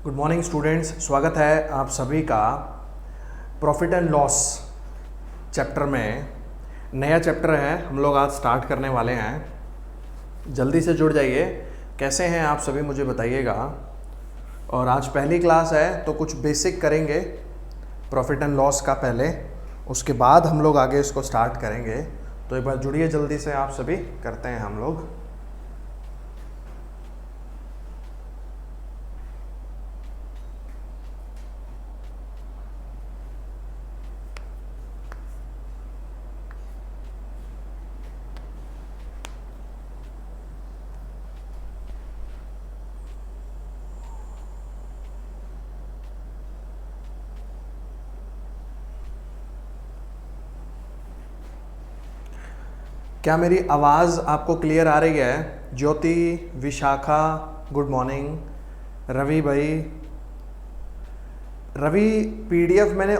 Good morning students, स्वागत है आप सभी का प्रॉफिट एंड लॉस चैप्टर में। नया चैप्टर है, हम लोग आज स्टार्ट करने वाले हैं। जल्दी से जुड़ जाइए। कैसे हैं आप सभी मुझे बताइएगा। और आज पहली क्लास है तो कुछ बेसिक करेंगे प्रॉफिट एंड लॉस का पहले, उसके बाद हम लोग आगे इसको स्टार्ट करेंगे। तो एक बार जुड़िए जल्दी से आप सभी, करते हैं हम लोग। क्या मेरी आवाज़ आपको क्लियर आ रही है? ज्योति, विशाखा, गुड मॉर्निंग। रवि भाई, रवि पीडीएफ मैंने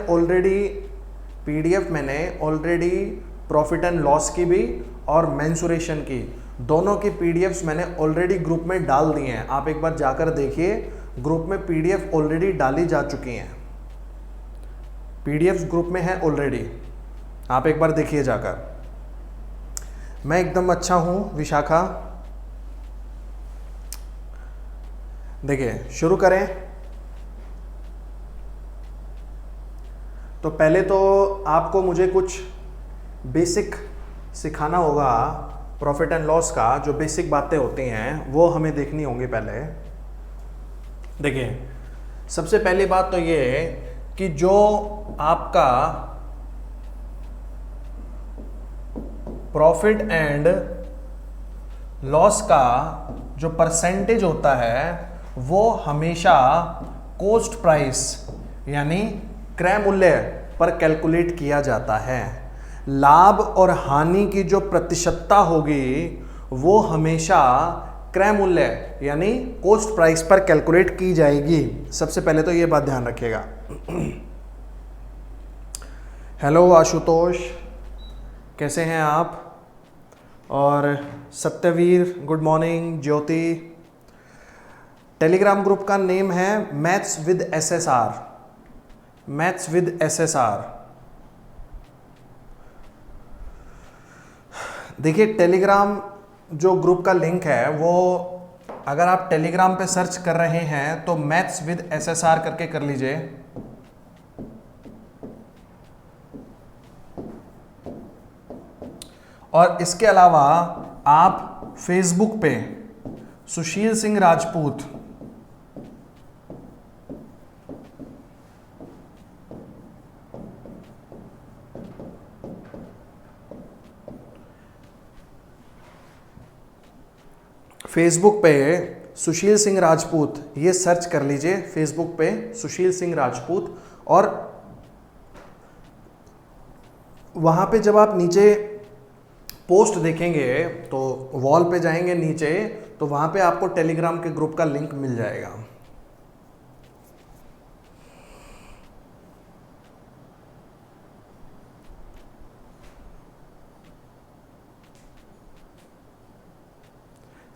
ऑलरेडी प्रॉफिट एंड लॉस की भी और मेंसुरेशन की, दोनों की पीडीएफ्स मैंने ऑलरेडी ग्रुप में डाल दिए हैं। आप एक बार जाकर देखिए, ग्रुप में पीडीएफ ऑलरेडी डाली जा चुकी हैं। पीडीएफ्स ग्रुप में है ऑलरेडी, आप एक बार देखिए जाकर। मैं एकदम अच्छा हूँ विशाखा। देखिए, शुरू करें। तो पहले तो आपको मुझे कुछ बेसिक सिखाना होगा। प्रॉफिट एंड लॉस का जो बेसिक बातें होती हैं वो हमें देखनी होंगी पहले। देखिए, सबसे पहली बात तो ये है कि जो आपका प्रॉफिट एंड लॉस का जो परसेंटेज होता है वो हमेशा कॉस्ट प्राइस यानी क्रय मूल्य पर कैलकुलेट किया जाता है। लाभ और हानि की जो प्रतिशतता होगी वो हमेशा क्रय मूल्य यानी कॉस्ट प्राइस पर कैलकुलेट की जाएगी। सबसे पहले तो ये बात ध्यान रखिएगा। हेलो आशुतोष, कैसे हैं आप? और सत्यवीर, गुड मॉर्निंग। ज्योति, टेलीग्राम ग्रुप का नेम है maths with SSR. Maths with SSR. देखिए, टेलीग्राम जो ग्रुप का लिंक है वो अगर आप टेलीग्राम पे सर्च कर रहे हैं तो मैथ्स विद एसएसआर करके कर लीजिए। और इसके अलावा आप फेसबुक पे सुशील सिंह राजपूत, फेसबुक पे सुशील सिंह राजपूत ये सर्च कर लीजिए। फेसबुक पे सुशील सिंह राजपूत, और वहां पे जब आप नीचे पोस्ट देखेंगे तो वॉल पे जाएंगे नीचे, तो वहां पे आपको टेलीग्राम के ग्रुप का लिंक मिल जाएगा।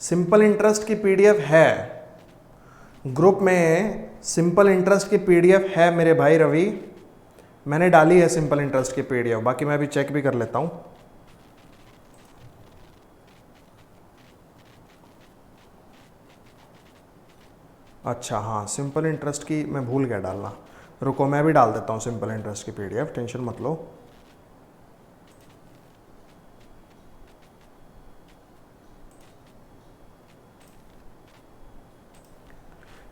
सिंपल इंटरेस्ट की पीडीएफ है ग्रुप में। सिंपल इंटरेस्ट की पीडीएफ है मेरे भाई रवि, मैंने डाली है सिंपल इंटरेस्ट की पीडीएफ। बाकी मैं अभी चेक भी कर लेता हूं। अच्छा हाँ, सिंपल इंटरेस्ट की मैं भूल गया डालना। रुको, मैं भी डाल देता हूँ सिंपल इंटरेस्ट की पीडीएफ, टेंशन मत लो।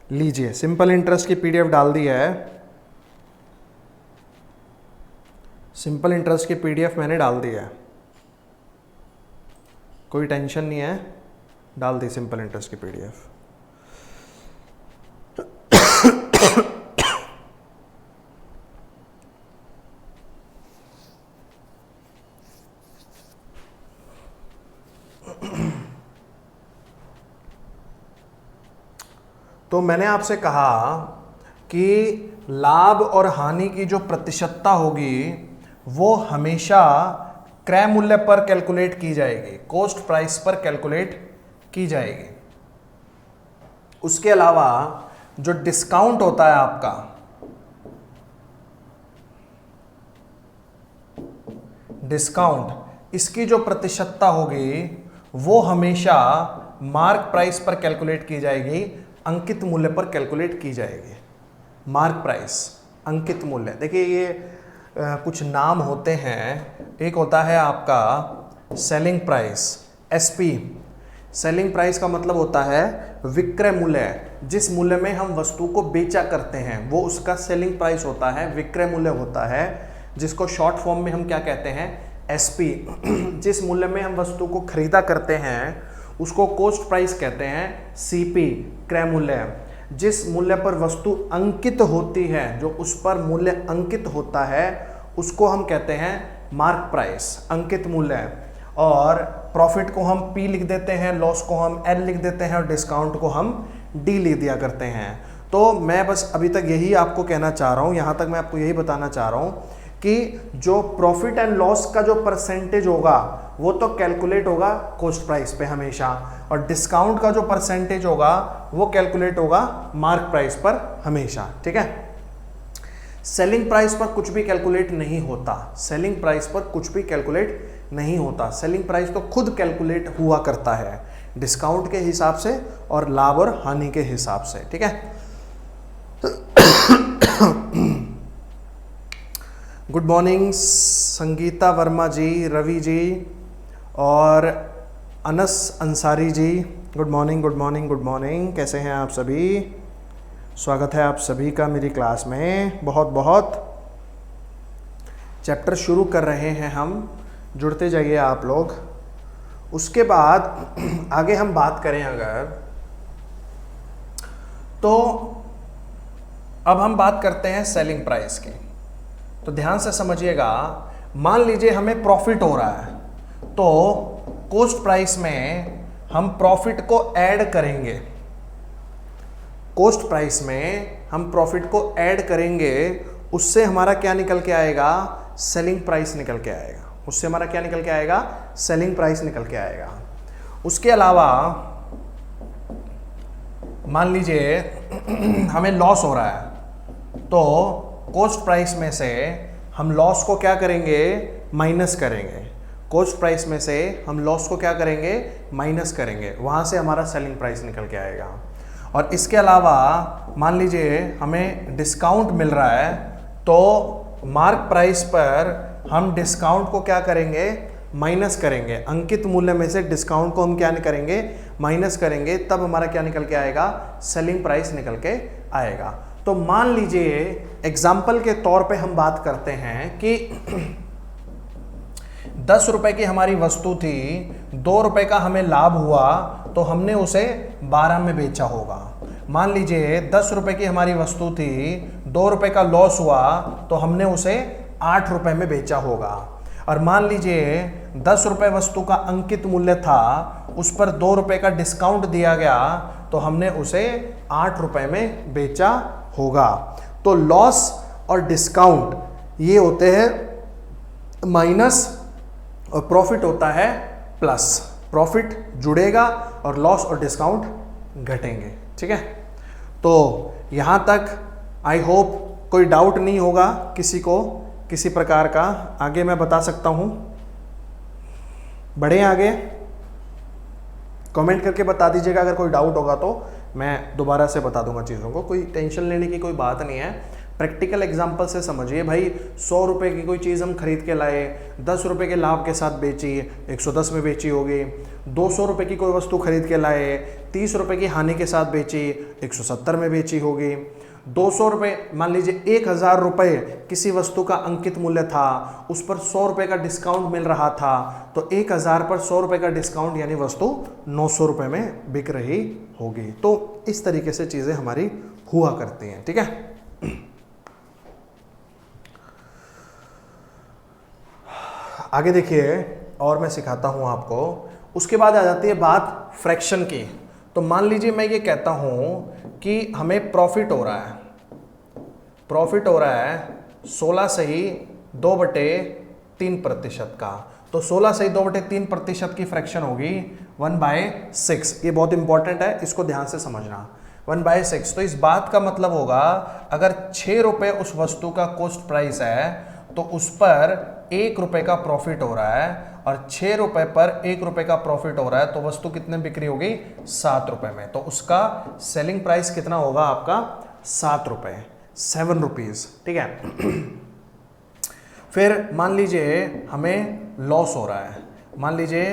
लीजिए, सिंपल इंटरेस्ट की पीडीएफ डाल दी है। सिंपल इंटरेस्ट की पीडीएफ मैंने डाल दी है, कोई टेंशन नहीं है, डाल दी सिंपल इंटरेस्ट की पीडीएफ। तो मैंने आपसे कहा कि लाभ और हानि की जो प्रतिशतता होगी वो हमेशा क्रय मूल्य पर कैलकुलेट की जाएगी, कॉस्ट प्राइस पर कैलकुलेट की जाएगी। उसके अलावा जो डिस्काउंट होता है आपका, डिस्काउंट, इसकी जो प्रतिशतता होगी वो हमेशा मार्क प्राइस पर कैलकुलेट की जाएगी, अंकित मूल्य पर कैलकुलेट की जाएगी। मार्क प्राइस, अंकित मूल्य। देखिए ये कुछ नाम होते हैं। एक होता है आपका selling price, SP. Selling price का मतलब होता है विक्रय मूल्य, जिस मूल्य में हम वस्तु को बेचा करते हैं वो उसका सेलिंग प्राइस होता है, विक्रय मूल्य होता है, जिसको शॉर्ट फॉर्म में हम क्या कहते हैं, एसपी। जिस मूल्य में हम वस्तु को खरीदा करते हैं उसको कॉस्ट प्राइस कहते हैं, सीपी, क्रय मूल्य। जिस मूल्य पर वस्तु अंकित होती है, जो उस पर मूल्य अंकित होता है, उसको हम कहते हैं मार्क प्राइस, अंकित मूल्य। और प्रॉफिट को हम P लिख देते हैं, लॉस को हम L लिख देते हैं और डिस्काउंट को हम D लिख दिया करते हैं। तो मैं बस अभी तक यही आपको कहना चाह रहा हूँ, यहाँ तक मैं आपको यही बताना चाह रहा हूँ कि जो प्रॉफिट एंड लॉस का जो परसेंटेज होगा वो तो कैलकुलेट होगा कॉस्ट प्राइस पे हमेशा, और डिस्काउंट का जो परसेंटेज होगा वो कैलकुलेट होगा मार्क प्राइस पर हमेशा। ठीक है, सेलिंग प्राइस पर कुछ भी कैलकुलेट नहीं होता, सेलिंग प्राइस पर कुछ भी कैलकुलेट नहीं होता। सेलिंग प्राइस तो खुद कैलकुलेट हुआ करता है डिस्काउंट के हिसाब से और लाभ और हानि के हिसाब से। ठीक है, गुड मॉर्निंग संगीता वर्मा जी, रवि जी और Anas Ansari ji. Good morning, good morning, good morning. कैसे हैं आप सभी? स्वागत है आप सभी का मेरी क्लास में। बहुत बहुत चैप्टर शुरू कर रहे हैं हम, जुड़ते जाइए आप लोग। उसके बाद आगे हम बात करें अगर, तो अब हम बात करते हैं सेलिंग प्राइस की। तो ध्यान से समझिएगा, मान लीजिए हमें प्रॉफिट हो रहा है, तो कॉस्ट प्राइस में हम प्रॉफिट को ऐड करेंगे। कॉस्ट प्राइस में हम प्रॉफिट को ऐड करेंगे, उससे हमारा क्या निकल के आएगा, सेलिंग प्राइस निकल के आएगा। उससे हमारा क्या निकल के आएगा, सेलिंग प्राइस निकल के आएगा। उसके अलावा मान लीजिए हमें लॉस हो रहा है, तो कॉस्ट प्राइस में से हम लॉस को क्या करेंगे, माइनस करेंगे। कॉस्ट प्राइस में से हम लॉस को क्या करेंगे, माइनस करेंगे, वहां से हमारा सेलिंग प्राइस निकल के आएगा। और इसके अलावा मान लीजिए हमें डिस्काउंट मिल रहा है, तो मार्क प्राइस पर हम डिस्काउंट को क्या करेंगे, माइनस करेंगे। अंकित मूल्य में से डिस्काउंट को हम क्या करेंगे, माइनस करेंगे, तब हमारा क्या निकल के आएगा, सेलिंग प्राइस निकल के आएगा। तो मान लीजिए एग्जाम्पल के तौर पे हम बात करते हैं कि 10 रुपए की हमारी वस्तु थी, 2 रुपए का हमें लाभ हुआ, तो हमने उसे 12 में बेचा होगा। मान लीजिए 10 रुपए की हमारी वस्तु थी, 2 रुपए का लॉस हुआ, तो हमने उसे 8 रुपए में बेचा होगा। और मान लीजिए 10 रुपए वस्तु का अंकित मूल्य था, उस पर 2 रुपए का डिस्काउंट दिया गया, तो हमने उसे 8 रुपए में बेचा होगा। तो लॉस और डिस्काउंट ये होते हैं माइनस और प्रॉफिट होता है प्लस। प्रॉफिट जुड़ेगा और लॉस और डिस्काउंट घटेंगे। ठीक है, तो यहां तक आई होप कोई डाउट नहीं होगा किसी को किसी प्रकार का। आगे मैं बता सकता हूं, बढ़े आगे, कमेंट करके बता दीजिएगा अगर कोई डाउट होगा, तो मैं दोबारा से बता दूंगा चीज़ों को। कोई टेंशन लेने की कोई बात नहीं है, प्रैक्टिकल एग्जांपल से समझिए। भाई 100 रुपए की कोई चीज़ हम खरीद के लाए, 10 रुपए के लाभ के साथ बेची, 110 में बेची होगी। 200 रुपए की कोई वस्तु खरीद के लाए, 30 रुपए की हानि के साथ बेची, 170 में बेची होगी। 200 रुपये, मान लीजिए 1000 रुपये किसी वस्तु का अंकित मूल्य था, उस पर 100 रुपये का डिस्काउंट मिल रहा था, तो 1000 पर 100 रुपये का डिस्काउंट यानी वस्तु 900 रुपये में बिक रही होगी। तो इस तरीके से चीज़ें हमारी हुआ करती हैं। ठीक है, आगे देखिए और मैं सिखाता हूं आपको। उसके बाद आ जाती है बात फ्रैक्शन की। तो मान लीजिए मैं ये कहता हूं कि हमें प्रॉफिट हो रहा है, प्रॉफिट हो रहा है 16 सही 2/3% का। तो 16 सही 2/3% की फ्रैक्शन होगी 1/6। ये बहुत इंपॉर्टेंट है, इसको ध्यान से समझना। 1/6। तो इस बात का मतलब होगा अगर 6 रुपए उस वस्तु का कॉस्ट प्राइस है तो उस पर 1 रुपए का प्रॉफिट हो रहा है, और 6 रुपए पर 1 रुपए का प्रॉफिट हो रहा है तो वस्तु कितने बिक्री होगी? 7 रुपए में। तो उसका सेलिंग प्राइस कितना होगा आपका? 7 रुपए, 7 रुपीज। ठीक है। फिर मान लीजिए हमें लॉस हो रहा है, मान लीजिए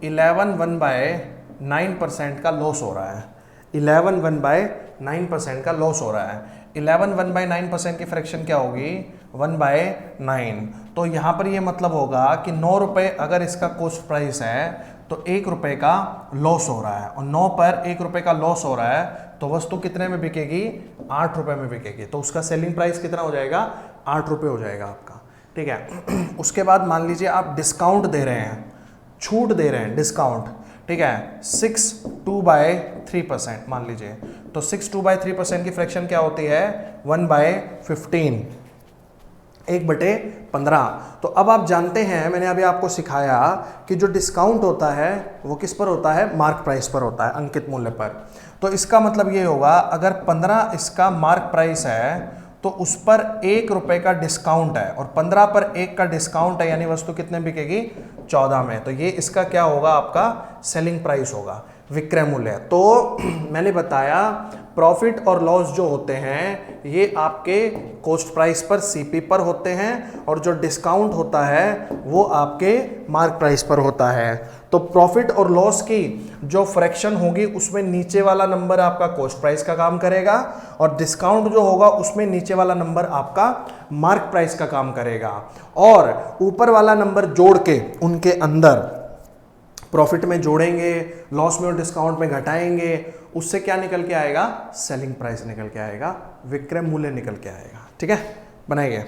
11/9% का लॉस हो रहा है, 11/9% का लॉस हो रहा है। 11/9% की फ्रैक्शन क्या होगी? 1/9। तो यहाँ पर ये मतलब होगा कि 9 रुपए अगर इसका कॉस्ट प्राइस है तो 1 रुपए का लॉस हो रहा है, और 9 पर 1 रुपए का लॉस हो रहा है तो वस्तु कितने में बिकेगी? 8 रुपए में बिकेगी। तो उसका सेलिंग प्राइस कितना हो जाएगा? 8 रुपए हो जाएगा आपका। ठीक है। उसके बाद मान लीजिए आप डिस्काउंट दे रहे हैं, छूट दे रहे हैं, डिस्काउंट। ठीक है, 6/3% मान लीजिए। तो 6/3% की फ्रैक्शन क्या होती है? 1/15, 1/15। तो अब आप जानते हैं, मैंने अभी आपको सिखाया कि जो डिस्काउंट होता है वो किस पर होता है? मार्क प्राइस पर होता है, अंकित मूल्य पर। तो इसका मतलब ये होगा अगर 15 इसका मार्क प्राइस है तो उस पर 1 रुपए का डिस्काउंट है, और 15 पर 1 का डिस्काउंट है, यानी वस्तु कितने बिकेगी? 14 में। तो ये इसका क्या होगा? आपका सेलिंग प्राइस होगा, विक्रय मूल्य। तो मैंने बताया प्रॉफिट और लॉस जो होते हैं ये आपके कॉस्ट प्राइस पर, सीपी पर होते हैं, और जो डिस्काउंट होता है वो आपके मार्क प्राइस पर होता है। तो प्रॉफिट और लॉस की जो फ्रैक्शन होगी उसमें नीचे वाला नंबर आपका कॉस्ट प्राइस का काम करेगा, और डिस्काउंट जो होगा उसमें नीचे वाला नंबर आपका मार्क प्राइस का काम करेगा, और ऊपर वाला नंबर जोड़ के उनके अंदर प्रॉफिट में जोड़ेंगे, लॉस में और डिस्काउंट में घटाएंगे, उससे क्या निकल के आएगा? सेलिंग प्राइस निकल के आएगा, विक्रय मूल्य निकल के आएगा। ठीक है, बनाइए।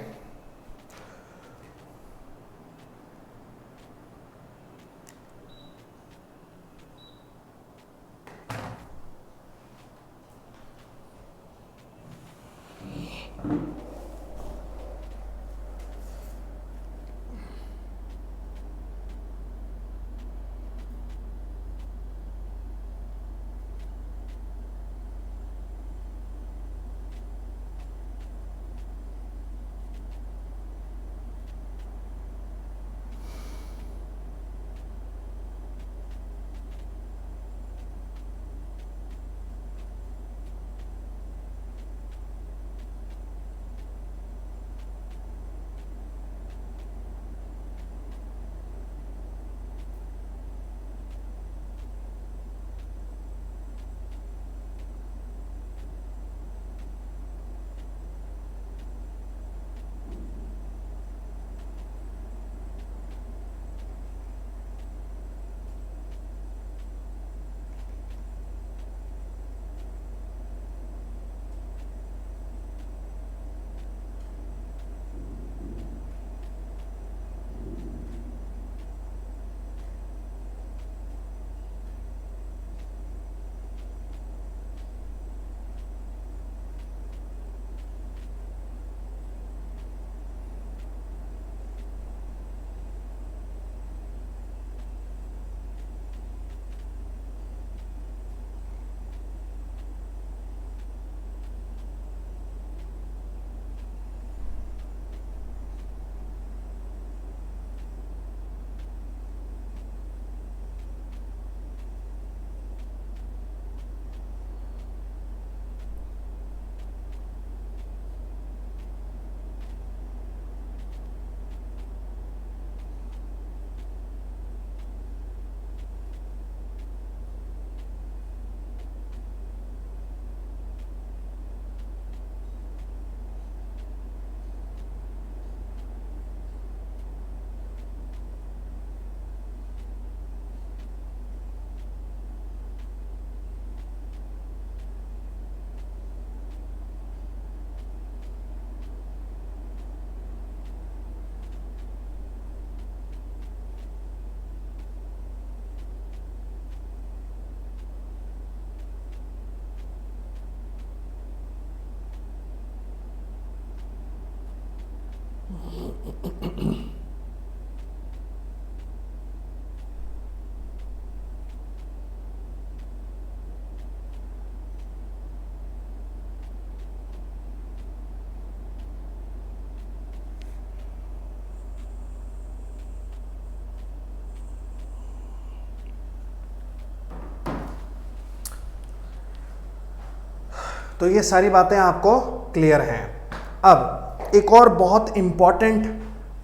तो ये सारी बातें आपको क्लियर हैं। अब एक और बहुत इंपॉर्टेंट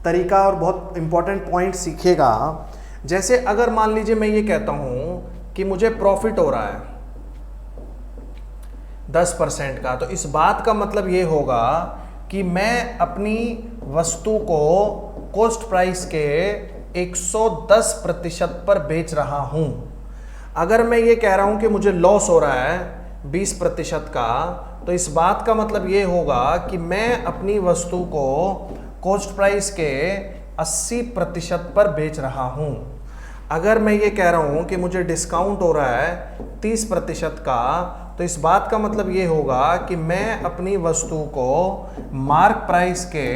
तरीका और बहुत इंपॉर्टेंट पॉइंट सीखिएगा। जैसे अगर मान लीजिए मैं ये कहता हूं कि मुझे प्रॉफिट हो रहा है 10% का, तो इस बात का मतलब ये होगा कि मैं अपनी वस्तु को कॉस्ट प्राइस के 110% पर बेच रहा हूं। अगर मैं ये कह रहा हूं कि मुझे लॉस हो रहा है 20% का, तो इस बात का मतलब ये होगा कि मैं अपनी वस्तु को कॉस्ट प्राइस के 80% पर बेच रहा हूं। अगर मैं ये कह रहा हूं कि मुझे डिस्काउंट हो रहा है 30% का, तो इस बात का मतलब ये होगा कि मैं अपनी वस्तु को मार्क प्राइस के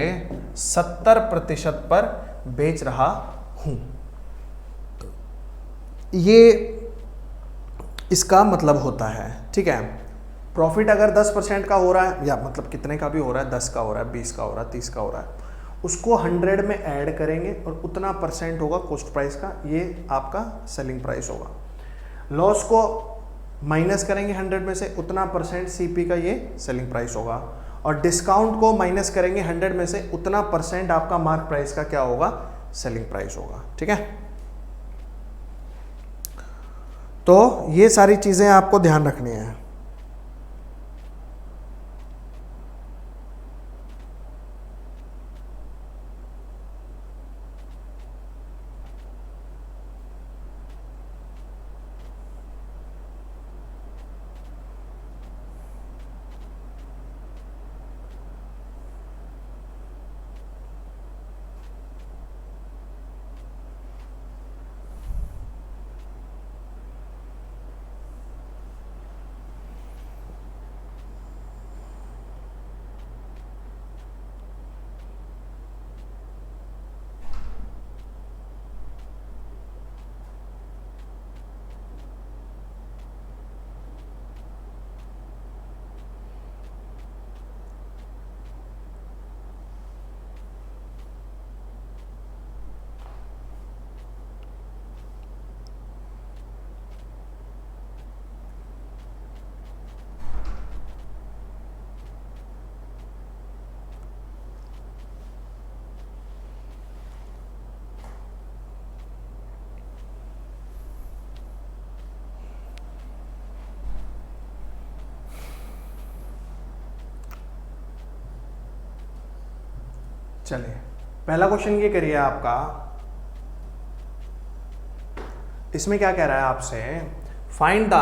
70% पर बेच रहा हूं। ये इसका मतलब होता है, ठीक है। प्रॉफिट अगर 10% का हो रहा है, या मतलब कितने का भी हो रहा है, 10 का हो रहा है, 20 का हो रहा है, 30 का हो रहा है, उसको 100 में ऐड करेंगे और उतना परसेंट होगा कॉस्ट प्राइस का, ये आपका सेलिंग प्राइस होगा। लॉस को माइनस करेंगे 100 में से, उतना परसेंट सीपी का ये सेलिंग प्राइस होगा। और डिस्काउंट को माइनस करेंगे 100 में से, उतना परसेंट आपका मार्क प्राइस का क्या होगा, सेलिंग प्राइस होगा, ठीक है। तो ये सारी चीजें आपको ध्यान रखनी है। चलिए, पहला क्वेश्चन ये करिए आपका, इसमें क्या कह रहा है आपसे, find the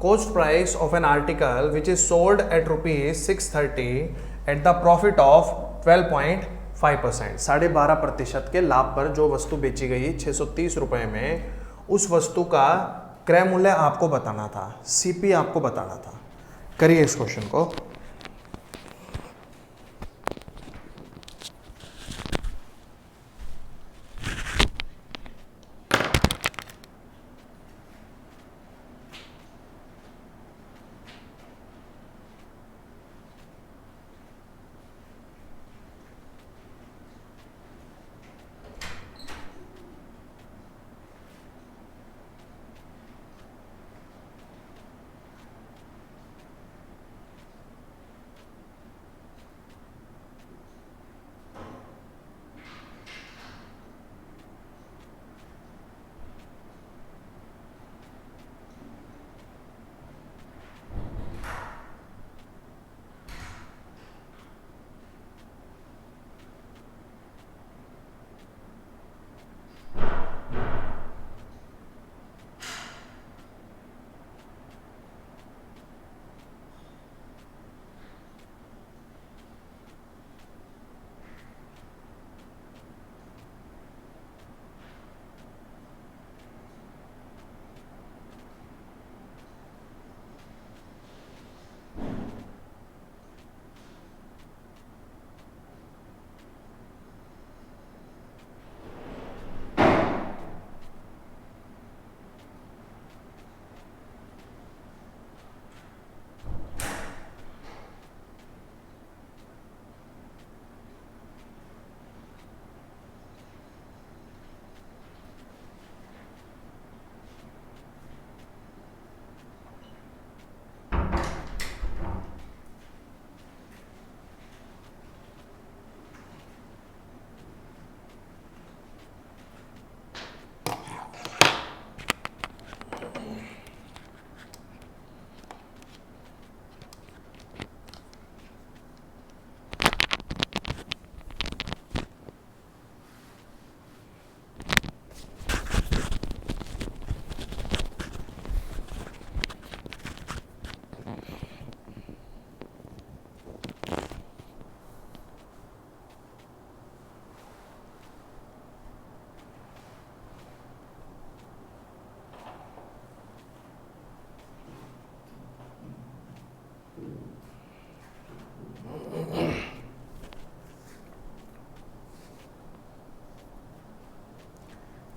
cost price of an article which is sold at ₹630 eight the profit of 12.5%, 12.5% के लाभ पर जो वस्तु बेची गई 630 रुपए में, उस वस्तु का क्रय मूल्य आपको बताना था, सीपी आपको बताना था। करिए इस क्वेश्चन को।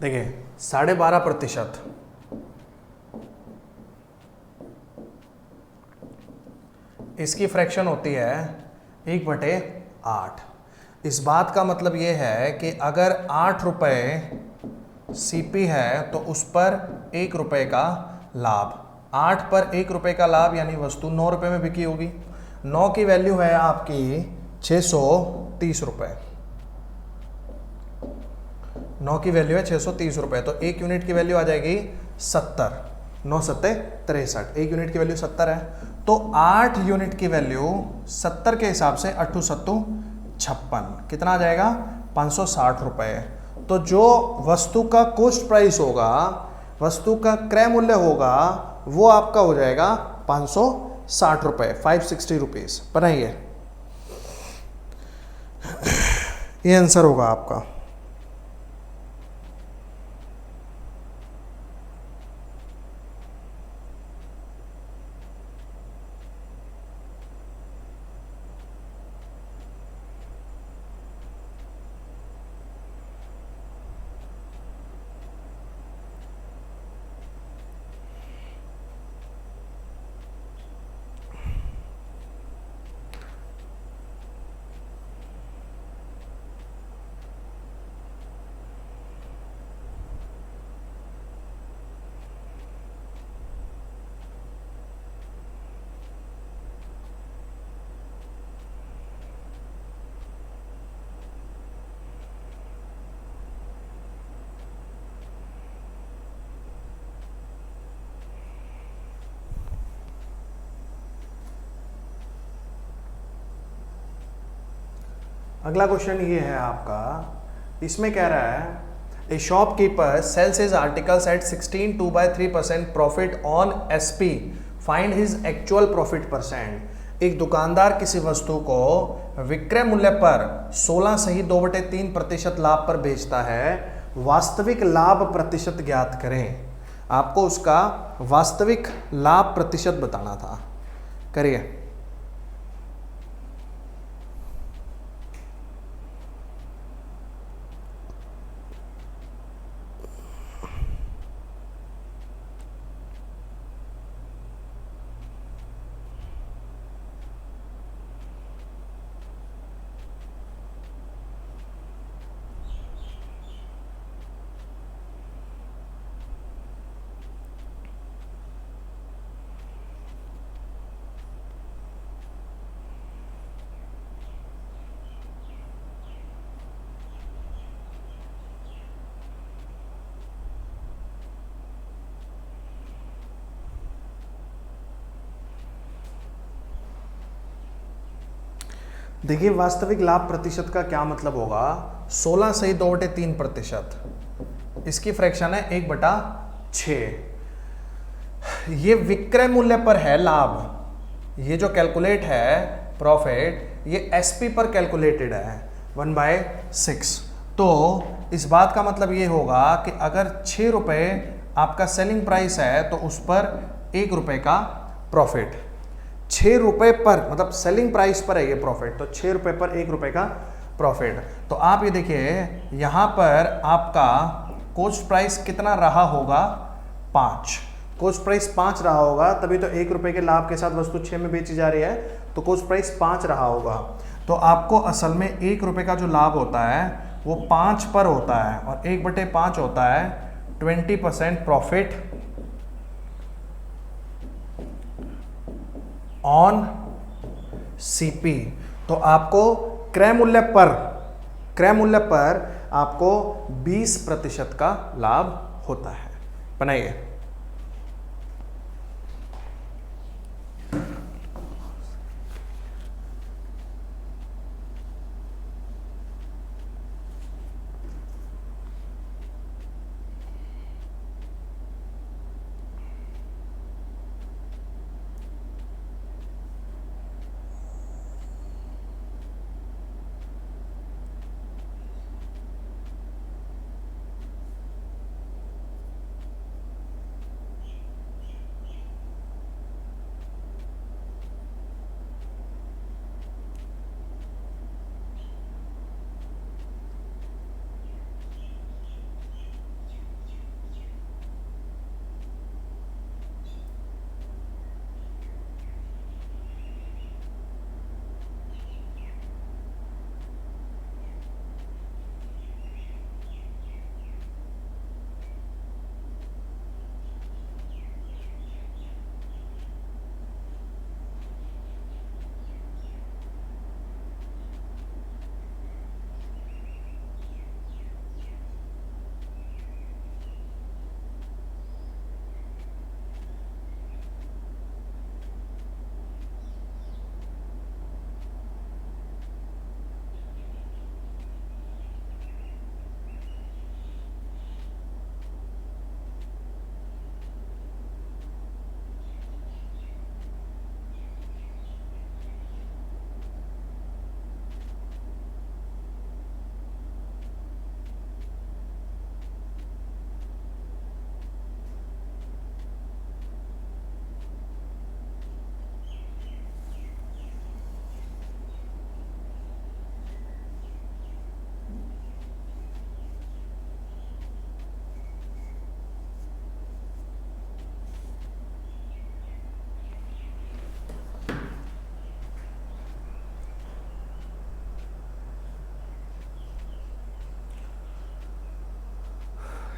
देखिए 12.5%, इसकी फ्रैक्शन होती है 1/8। इस बात का मतलब ये है कि अगर 8 रुपये सीपी है तो उस पर 1 रुपये का लाभ, 8 पर 1 रुपये का लाभ यानी वस्तु 9 रुपये में बिकी होगी। 9 की वैल्यू है आपकी 630 रुपये, 9 की वैल्यू है 630 रुपये, तो 1 यूनिट की वैल्यू आ जाएगी 70, 9 सत्ते 63, 1 यूनिट की वैल्यू 70 है, तो 8 यूनिट की वैल्यू 70 के हिसाब से 8 सत्तू 56, कितना आ जाएगा 560 रुपये। तो जो वस्तु का कॉस्ट प्राइस होगा, वस्तु का क्रय मूल्य होगा, वो आपका हो जाएगा 560 रुपये, 560 रुपीज़। बनाइए, ये आंसर होगा आपका। अगला क्वेश्चन ये है आपका, इसमें कह रहा है a shopkeeper sells his articles at 16.2/3% profit on SP, find his actual profit percent. एक दुकानदार किसी वस्तु को विक्रय मूल्य पर 16 सही 2/3% लाभ पर बेचता है, वास्तविक लाभ प्रतिशत ज्ञात करें। आपको उसका वास्तविक लाभ प्रतिशत बताना था, करिए। देखिए वास्तविक लाभ प्रतिशत का क्या मतलब होगा, 16 सही 2/3%, इसकी फ्रैक्शन है 1/6। ये विक्रय मूल्य पर है लाभ, ये जो कैलकुलेट है प्रॉफिट, ये एसपी पर कैलकुलेटेड है 1/6। तो इस बात का मतलब ये होगा कि अगर 6 रुपये आपका सेलिंग प्राइस है तो उस पर 1 रुपये का प्रॉफिट, 6 रुपये पर, मतलब सेलिंग प्राइस पर है ये प्रॉफिट, तो 6 रुपये पर 1 रुपये का प्रॉफिट। तो आप ये देखिए यहाँ पर आपका कॉस्ट प्राइस कितना रहा होगा, 5, कॉस्ट प्राइस 5 रहा होगा, तभी तो 1 रुपये के लाभ के साथ वस्तु 6 में बेची जा रही है, तो कॉस्ट प्राइस 5 रहा होगा। तो आपको असल में 1 रुपये का जो लाभ होता है वो 5 पर होता है, और 1/5 होता है 20% प्रॉफिट ऑन सीपी। तो आपको क्रय मूल्य पर आपको 20% का लाभ होता है। बनाइए।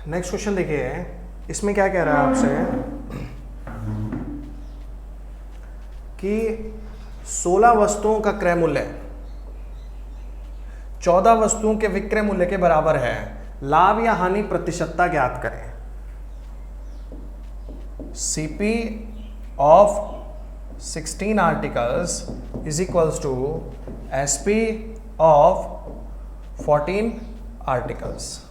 नेक्स्ट क्वेश्चन देखिए, इसमें क्या कह रहा है आपसे कि 16 वस्तुओं का क्रय मूल्य 14 वस्तुओं के विक्रय मूल्य के बराबर है, लाभ या हानि प्रतिशतता ज्ञात करें। CP of 16 articles is equals to SP of 14 articles.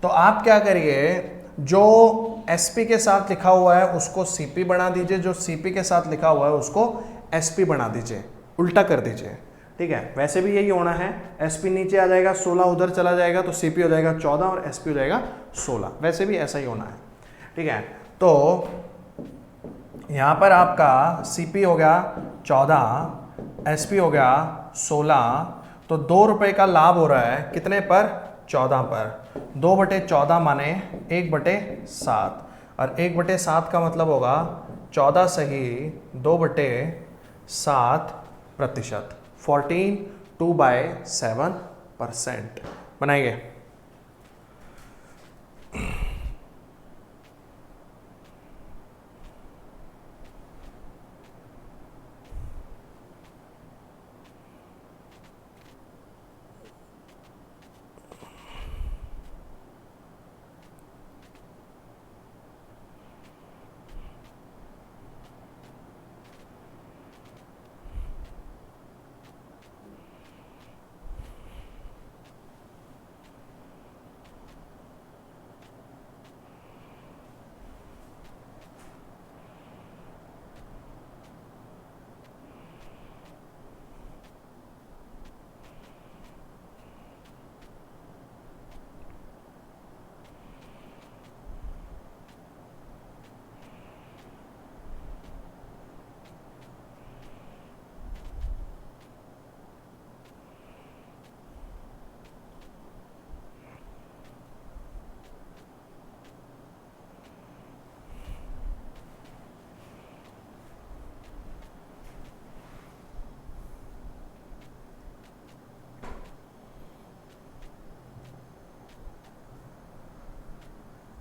तो आप क्या करिए, जो एसपी के साथ लिखा हुआ है उसको सीपी बना दीजिए, जो सीपी के साथ लिखा हुआ है उसको एसपी बना दीजिए, उल्टा कर दीजिए। ठीक है, वैसे भी यही होना है, एसपी नीचे आ जाएगा, 16 उधर चला जाएगा तो सीपी हो जाएगा 14 और एसपी हो जाएगा 16। वैसे भी ऐसा ही होना है। ठीक है, तो यहाँ पर आपका सीपी हो गया 14, एसपी हो गया 16, तो 2 रुपये का लाभ हो रहा है कितने पर? 14 पर। 2/14 माने 1/7, और 1/7 का मतलब होगा 14 सही 2/7%। 14 2/7% बनाएंगे।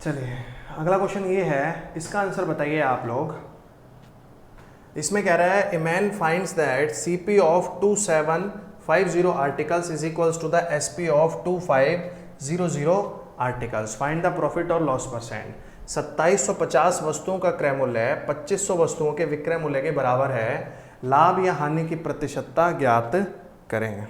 चलिए अगला क्वेश्चन ये है, इसका आंसर बताइए आप लोग। इसमें कह रहा है, a man finds that CP of 2750 articles is equals to the SP of 2500 articles, find the profit और लॉस परसेंट। 2750 वस्तुओं का क्रय मूल्य 2500 वस्तुओं के विक्रय मूल्य के बराबर है, लाभ या हानि की प्रतिशतता ज्ञात करें।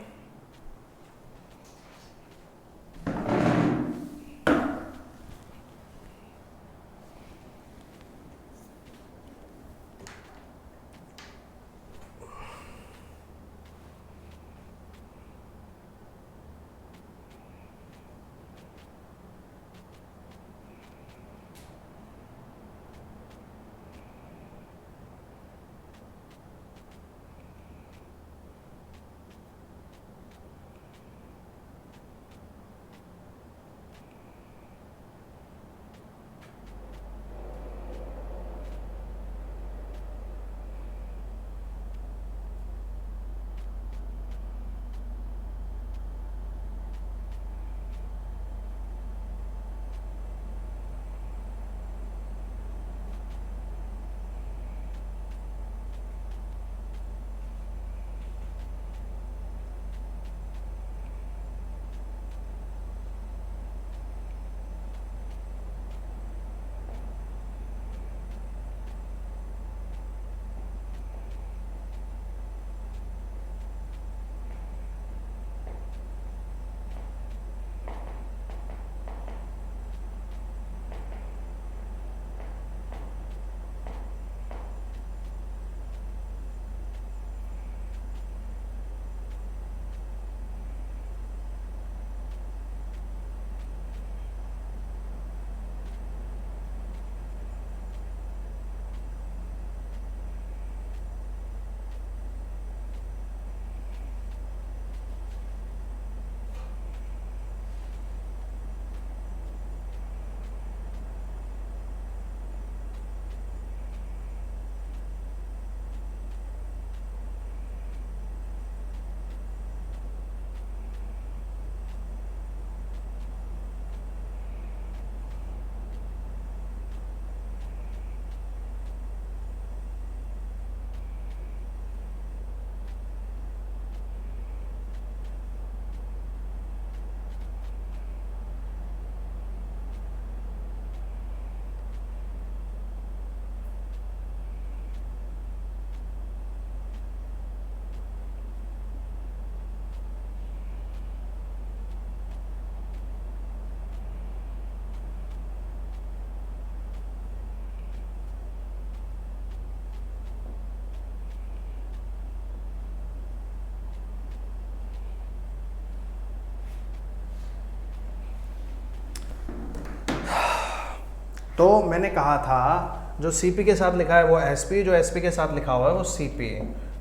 तो मैंने कहा था जो सीपी के साथ लिखा है वो एसपी, जो एसपी के साथ लिखा हुआ है वो सीपी।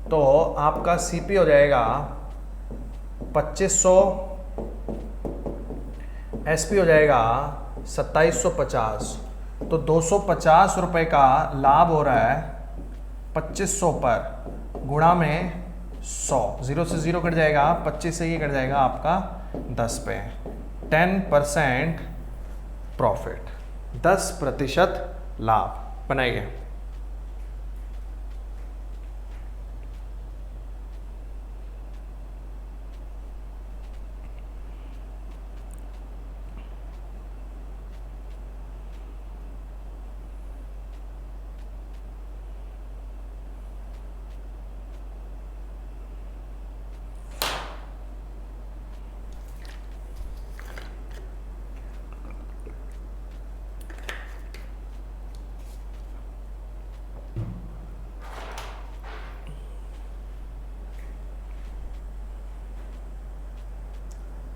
तो आपका सीपी हो जाएगा 2500, एसपी हो जाएगा 2750। तो 250 रुपये का लाभ हो रहा है 2500 पर, गुणा में 100, 0 से 0 कट जाएगा, 25 से ये कट जाएगा आपका 10 पे, 10% प्रॉफिट, 10% लाभ। बनाइए।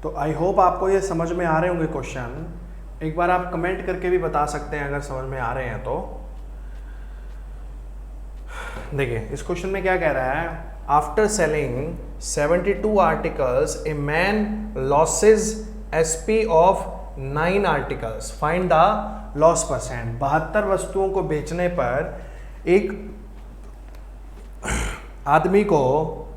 तो आई होप आपको ये समझ में आ रहे होंगे क्वेश्चन। एक बार आप कमेंट करके भी बता सकते हैं अगर समझ में आ रहे हैं तो। देखिए इस क्वेश्चन में क्या कह रहा है, after selling 72 articles a man losses SP of 9 articles, find the loss percent. 72 वस्तुओं को बेचने पर एक आदमी को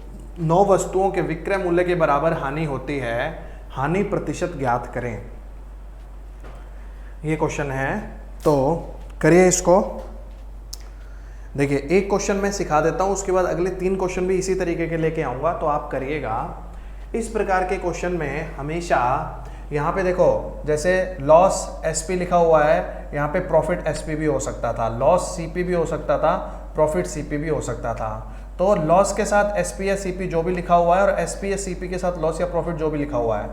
9 वस्तुओं के विक्रय मूल्य के बराबर हानि होती है, हानि प्रतिशत ज्ञात करें। ये क्वेश्चन है, तो करिए इसको। देखिए एक क्वेश्चन मैं सिखा देता हूं, उसके बाद अगले 3 क्वेश्चन भी इसी तरीके के लेके आऊंगा, तो आप करिएगा। इस प्रकार के क्वेश्चन में हमेशा यहाँ पे देखो, जैसे लॉस एसपी लिखा हुआ है, यहाँ पे प्रॉफिट एसपी भी हो सकता था, लॉस सीपी भी हो सकता था, प्रॉफिट सीपी भी हो सकता था। तो लॉस के साथ एसपी या सीपी जो भी लिखा हुआ है, और एसपी या सीपी के साथ लॉस या प्रॉफिट जो भी लिखा हुआ है,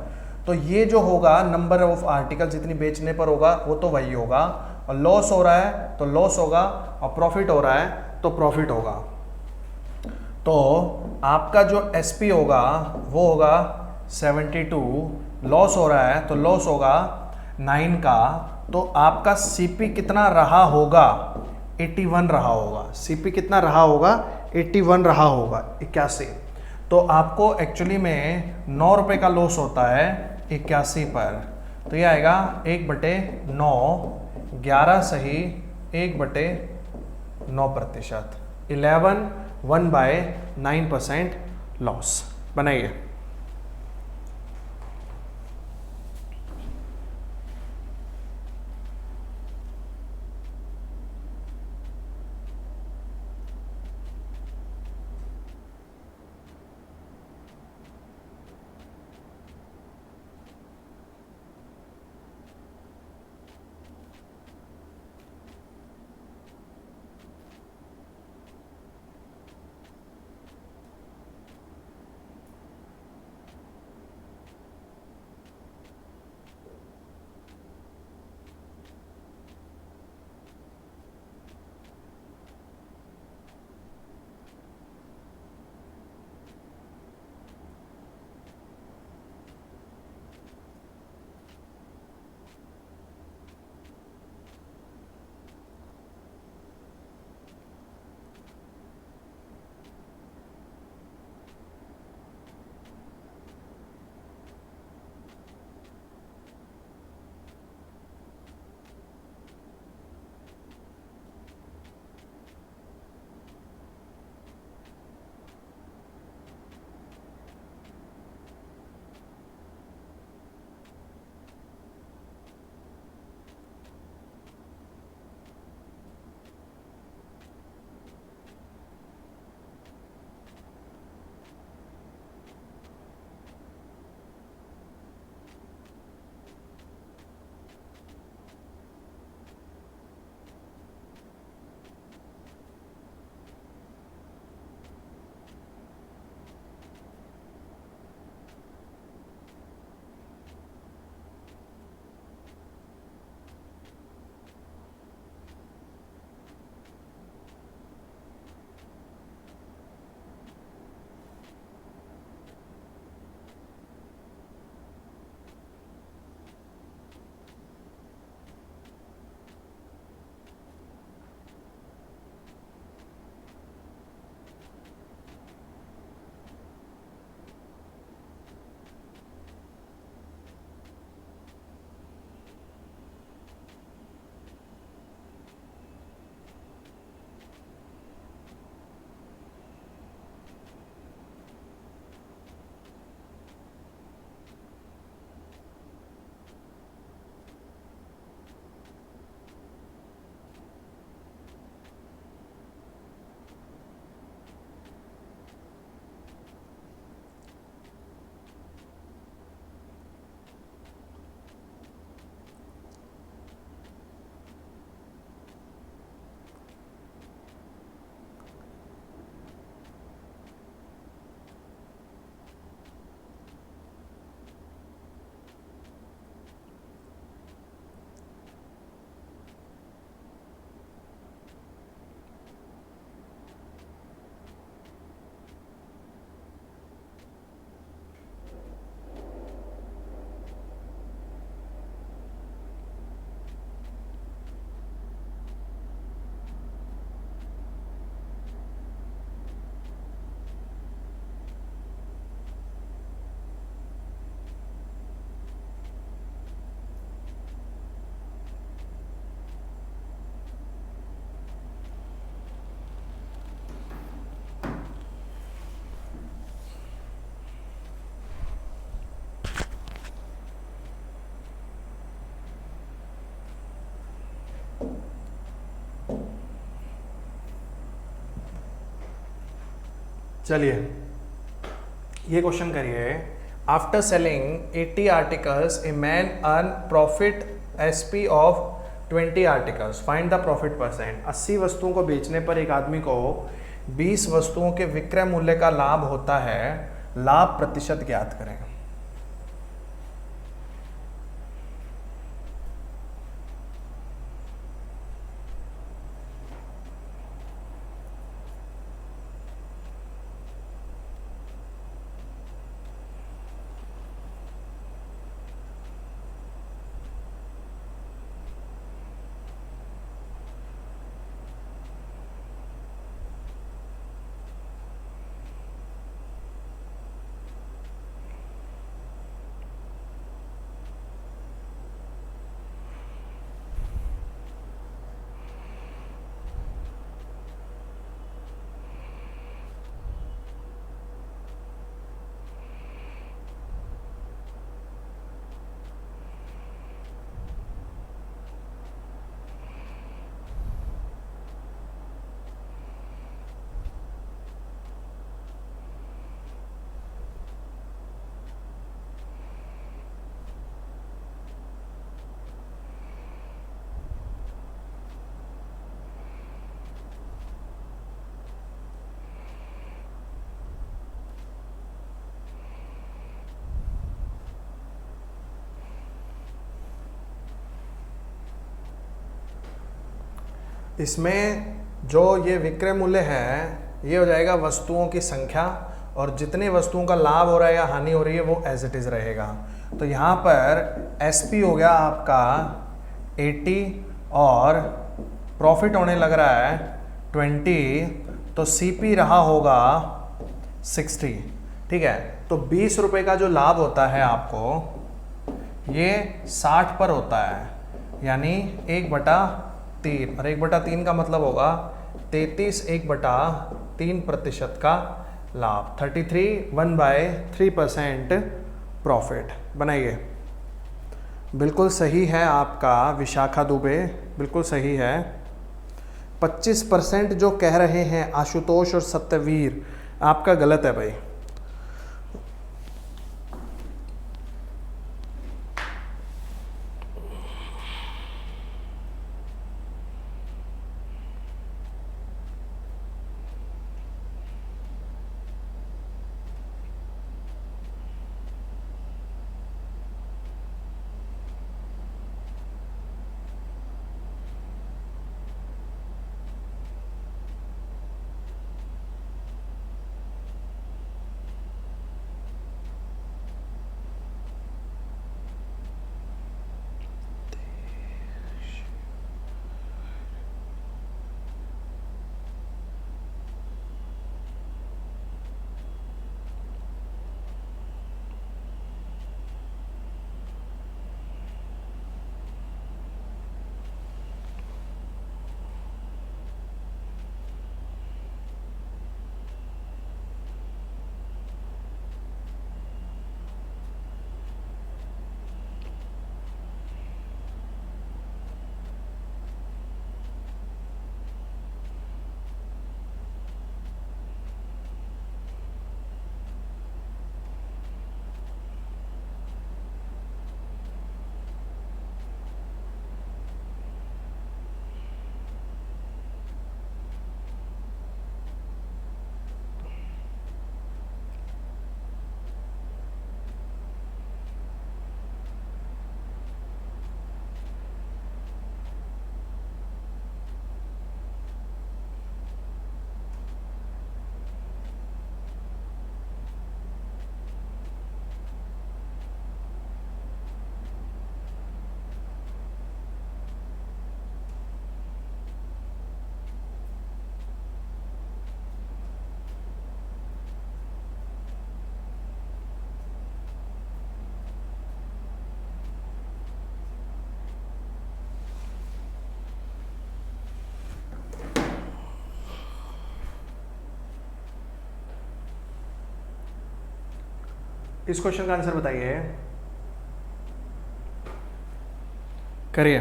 तो ये जो होगा नंबर ऑफ आर्टिकल जितनी बेचने पर होगा वो तो वही होगा। और लॉस हो रहा है तो लॉस होगा, और प्रॉफिट हो रहा है तो प्रॉफिट होगा। तो आपका जो एसपी होगा वो होगा 72, लॉस हो रहा है तो लॉस होगा 9 का, तो आपका सीपी कितना रहा होगा, 81 रहा होगा। सीपी कितना रहा होगा, 81 रहा होगा, 81। तो आपको एक्चुअली में 9 रुपये का लॉस होता है 81 पर, तो ये आएगा 1/9, 11 सही 1/9%, 11 1/9% लॉस। बनाइए। चलिए ये क्वेश्चन करिए। After selling 80 articles a man earn profit SP of 20 articles, find the profit percent. 80 वस्तुओं को बेचने पर एक आदमी को 20 वस्तुओं के विक्रय मूल्य का लाभ होता है, लाभ प्रतिशत ज्ञात करें। इसमें जो ये विक्रय मूल्य है ये हो जाएगा वस्तुओं की संख्या, और जितने वस्तुओं का लाभ हो रहा है या हानि हो रही है वो एज इट इज़ रहेगा। तो यहाँ पर एसपी हो गया आपका 80 और प्रॉफिट होने लग रहा है 20, तो सीपी रहा होगा 60। ठीक है, तो 20 रुपये का जो लाभ होता है आपको ये 60 पर होता है, यानी 1/3, और 1/3 का मतलब होगा 33 1/3% का लाभ, 33 1/3% प्रॉफिट। बनाइए। बिल्कुल सही है आपका विशाखा दुबे, बिल्कुल सही है। 25% जो कह रहे हैं आशुतोष और सत्यवीर, आपका गलत है भाई। इस क्वेश्चन का आंसर बताइए, करिए।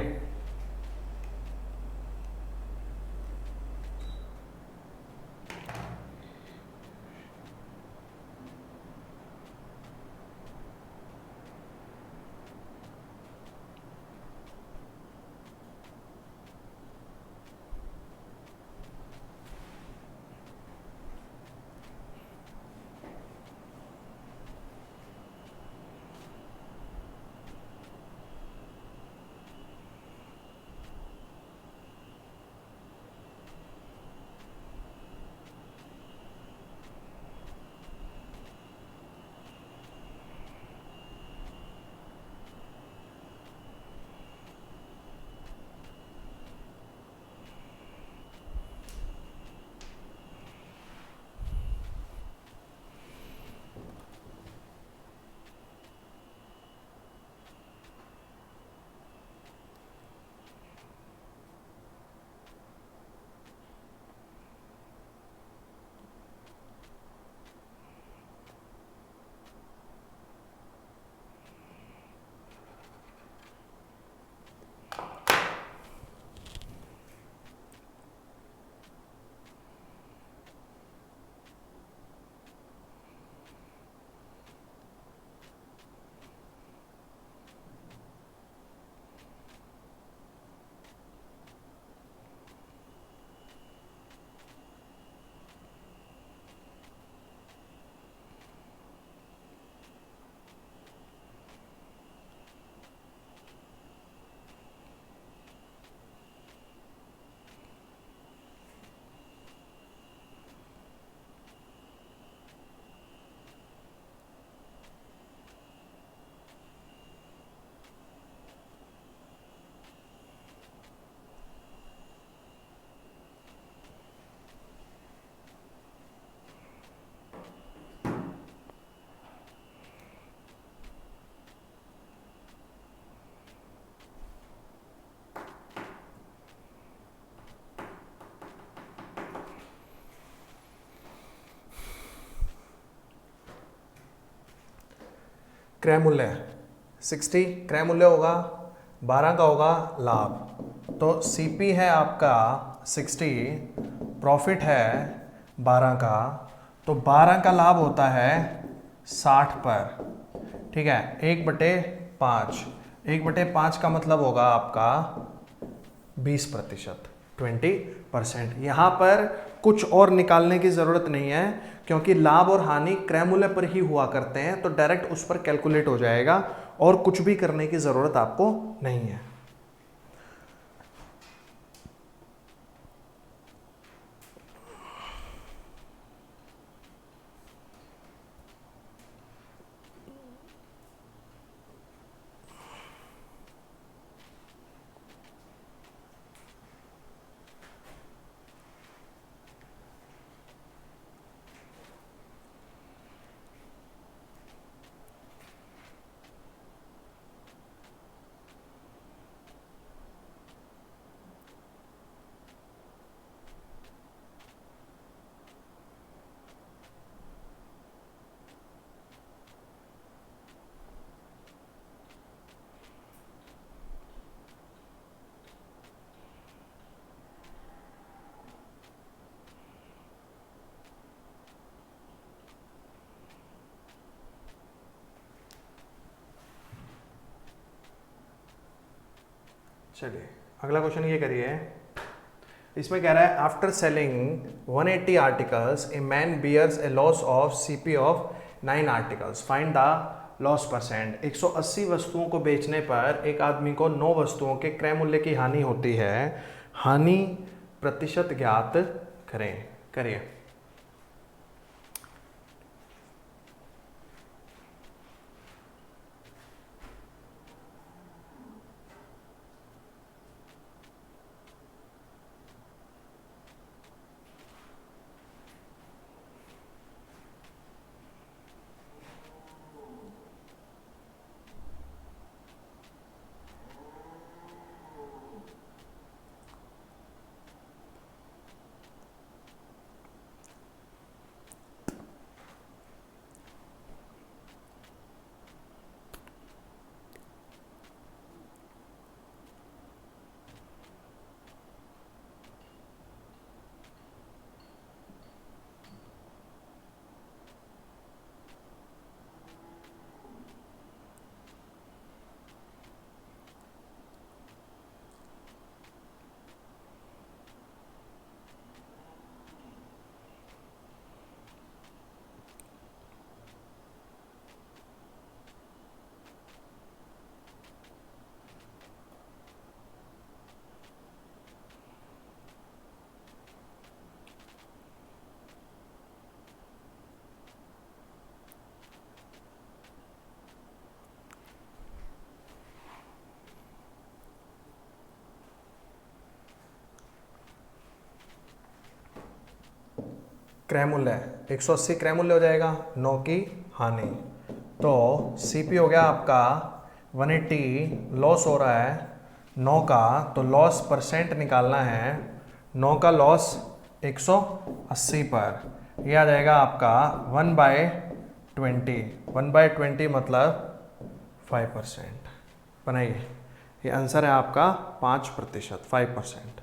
क्रय मूल्य 60 क्रय मूल्य होगा, 12 का होगा लाभ। तो सीपी है आपका 60, प्रॉफिट है 12 का, तो 12 का लाभ होता है 60 पर। ठीक है, 1/5, 1/5 का मतलब होगा आपका 20%, 20%। यहाँ पर कुछ और निकालने की ज़रूरत नहीं है, क्योंकि लाभ और हानि क्रय मूल्य पर ही हुआ करते हैं, तो डायरेक्ट उस पर कैलकुलेट हो जाएगा और कुछ भी करने की ज़रूरत आपको नहीं है। चलिए अगला क्वेश्चन ये करिए। इसमें कह रहा है after selling 180 articles a man bears a loss of CP of 9 articles, find the loss percent. 180 वस्तुओं को बेचने पर एक आदमी को 9 वस्तुओं के क्रय मूल्य की हानि होती है, हानि प्रतिशत ज्ञात करें। करिए। क्रय मूल्य 180 क्रय मूल्य हो जाएगा, 9 की हानि। तो सीपी हो गया आपका 180, लॉस हो रहा है 9 का, तो लॉस परसेंट निकालना है। 9 का लॉस 180 पर, यह आ जाएगा आपका 1/20। 1/20 मतलब 5%। बनाइए, ये आंसर है आपका 5%, 5%।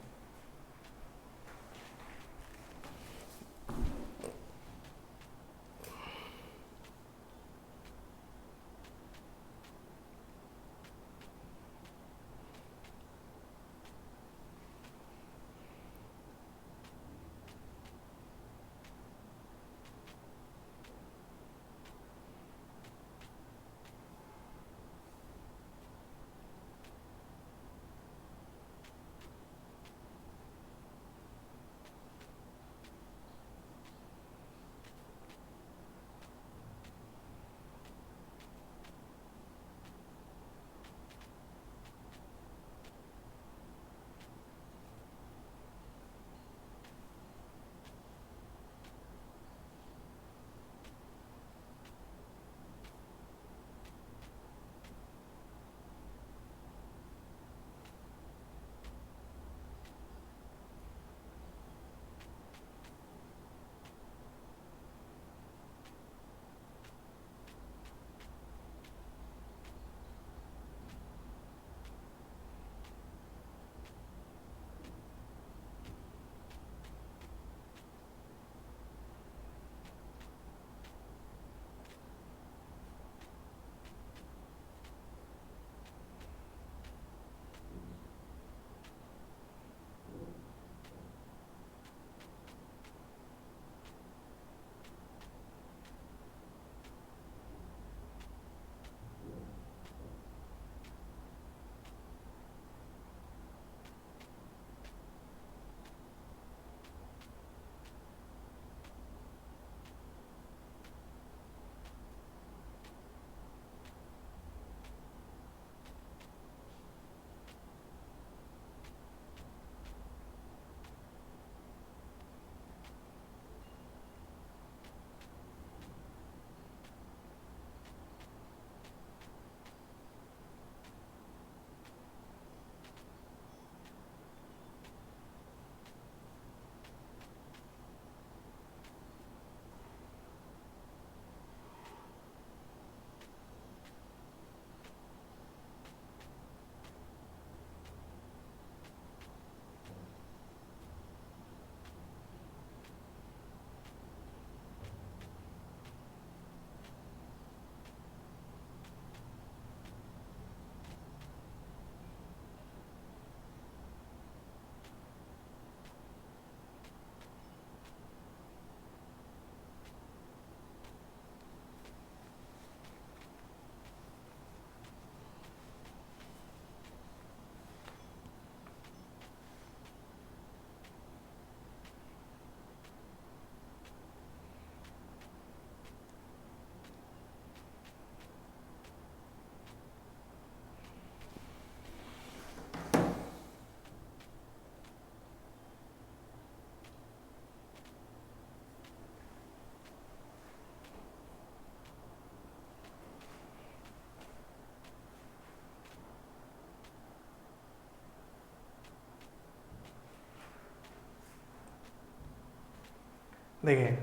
देखिए,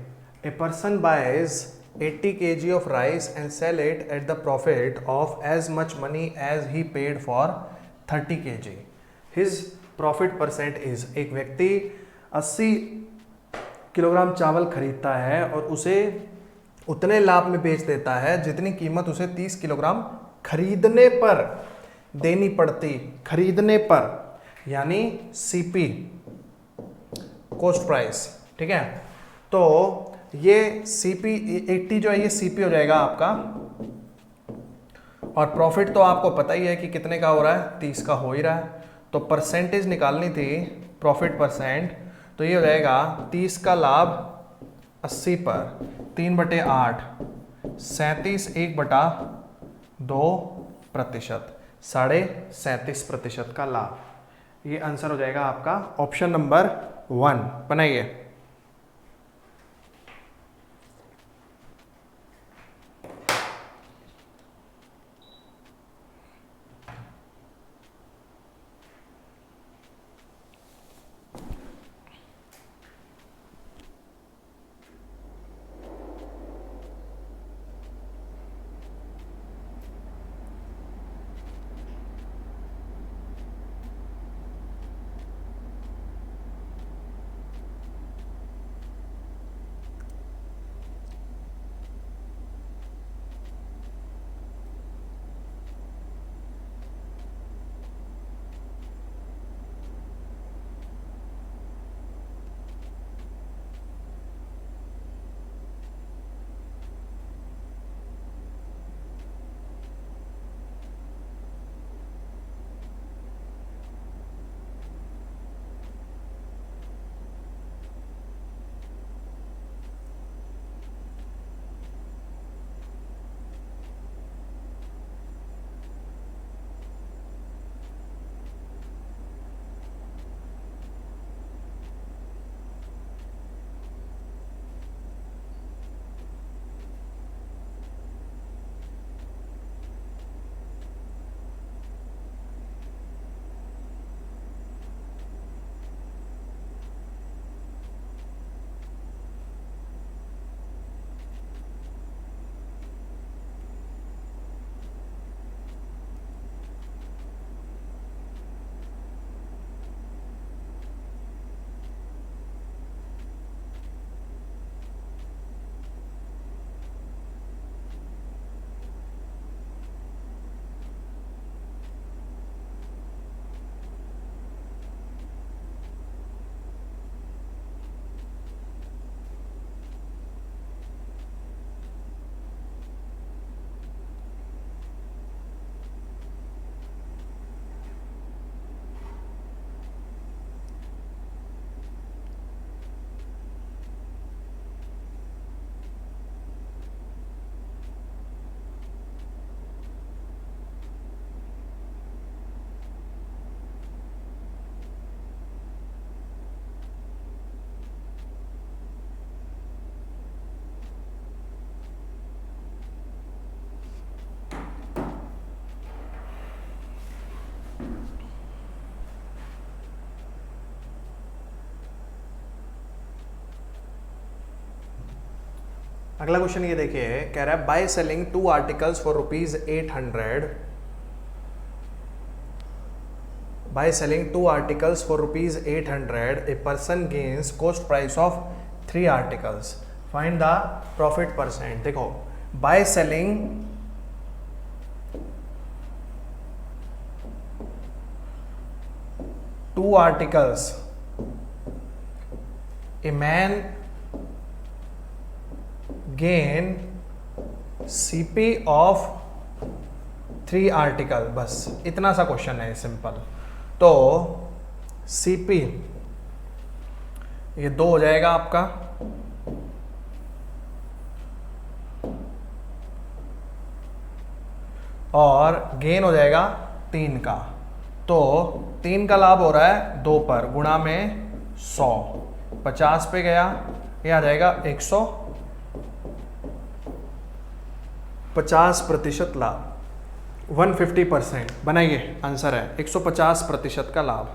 a person buys 80 kg of rice and sell it at the profit of as much money as he paid for 30 kg। His profit percent is, एक व्यक्ति 80 किलोग्राम चावल खरीदता है और उसे उतने लाभ में बेच देता है जितनी कीमत उसे 30 किलोग्राम खरीदने पर देनी पड़ती, खरीदने पर, यानी सीपी, कॉस्ट प्राइस। ठीक है, तो ये सीपी 80 जो है ये सीपी हो जाएगा आपका, और प्रॉफिट तो आपको पता ही है कि कितने का हो रहा है, 30 का हो ही रहा है। तो परसेंटेज निकालनी थी, प्रॉफिट परसेंट, तो ये हो जाएगा 30 का लाभ 80 पर 3/8, 37 1/2%, 37.5% का लाभ। ये आंसर हो जाएगा आपका ऑप्शन नंबर 1। बनाइए। अगला क्वेश्चन ये देखिए, कह रहा है by selling 2 articles for ₹800, by selling 2 articles for ₹800 a person gains cost price of 3 articles, find the profit percent. देखो, by selling 2 articles, a man gain CP of 3 article, बस इतना सा क्वेश्चन है, सिंपल। तो सीपी ये 2 हो जाएगा आपका, और गेन हो जाएगा 3 का। तो 3 का लाभ हो रहा है 2 पर, गुणा में 100, 50 पे गया, ये आ जाएगा 150% लाभ, 150%। बनाइए, आंसर है 150% का लाभ।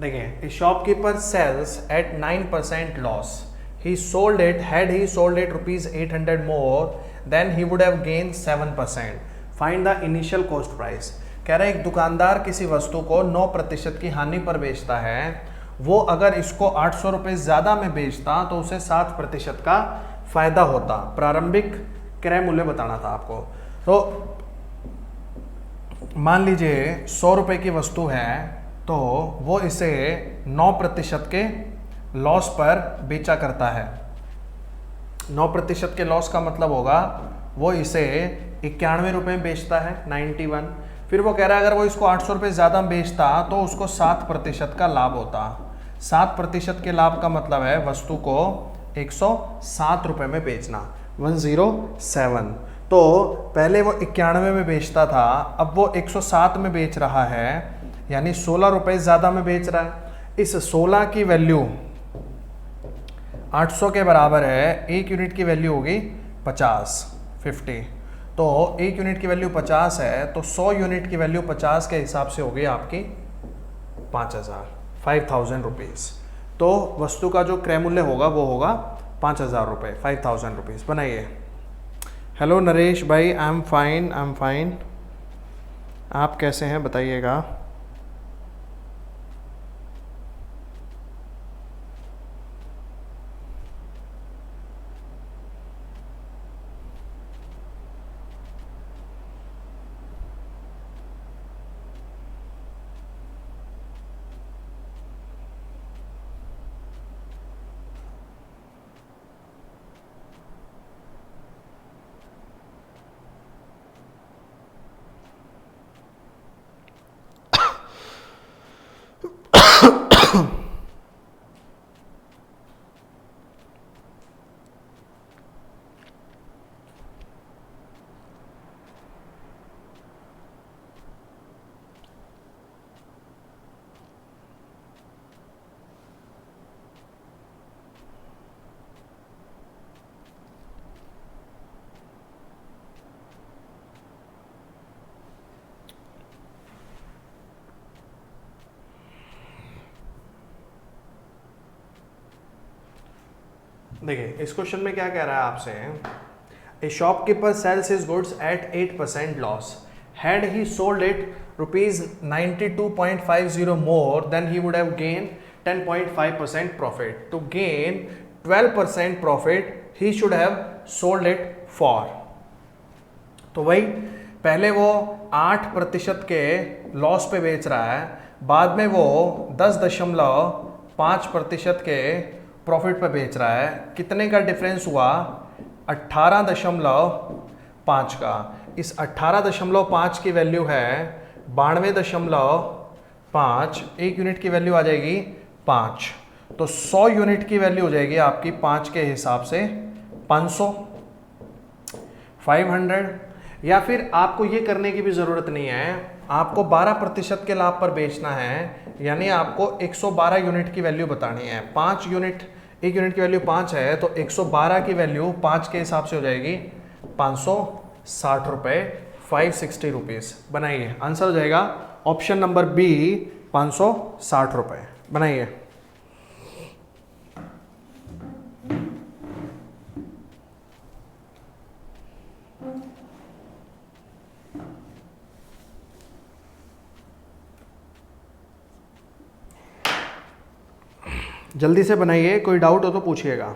देखिए, shopkeeper sells at 9% loss, he sold it, had he sold it rupees 800 more than he would have gain 7%, find the initial cost price. कह रहा है एक दुकानदार किसी वस्तु को 9% की हानि पर बेचता है, वो अगर इसको 800 रुपये ज़्यादा में बेचता तो उसे 7% का फायदा होता। प्रारंभिक क्रय मूल्य बताना था आपको। तो मान लीजिए 100 रुपये की वस्तु है, तो वो इसे 9% के लॉस पर बेचा करता है। 9% के लॉस का मतलब होगा वो इसे 91 रुपये में बेचता है, 91। फिर वो कह रहा है अगर वो इसको 800 रुपये ज़्यादा में बेचता तो उसको 7% का लाभ होता। 7% के लाभ का मतलब है वस्तु को 107 रुपये में बेचना, 107। तो पहले वो 91 में बेचता था, अब वो 107 में बेच रहा है, यानी 16 रुपये ज़्यादा में बेच रहा है। इस 16 की वैल्यू 800 के बराबर है, एक यूनिट की वैल्यू होगी 50। तो एक यूनिट की वैल्यू 50 है, तो 100 यूनिट की वैल्यू 50 के हिसाब से होगी आपकी 5000 रुपीज़। तो वस्तु का जो क्रय मूल्य होगा वो होगा 5000 रुपये, 5000 रुपीज़। बनाइए। हेलो नरेश भाई, आई एम फाइन। आप कैसे हैं बताइएगा। देखिए, इस क्वेश्चन में क्या कह रहा है आपसे, a shopkeeper sells his goods at 8% loss, had he sold it rupees 92.50 more than he would have gain 10.5% profit. To gain 12% profit he should have sold it for. तो वही पहले वो 8% के लॉस पे बेच रहा है, बाद में वो 10.5% के प्रॉफिट पे बेच रहा है। कितने का डिफरेंस हुआ? 18.5 का। इस 18.5 की वैल्यू है 92.5, एक यूनिट की वैल्यू आ जाएगी 5। तो 100 यूनिट की वैल्यू हो जाएगी आपकी 5 के हिसाब से 500, 500। या फिर आपको ये करने की भी ज़रूरत नहीं है, आपको 12% के लाभ पर बेचना है, यानी आपको 112 यूनिट की वैल्यू बतानी है। 5 यूनिट, एक यूनिट की वैल्यू 5 है, तो 112 की वैल्यू 5 के हिसाब से हो जाएगी 560 रुपये, 560 रुपीज़। बनाइए, आंसर हो जाएगा ऑप्शन नंबर बी, 560 रुपये। बनाइए। जल्दी से बनाइए, कोई डाउट हो तो पूछिएगा।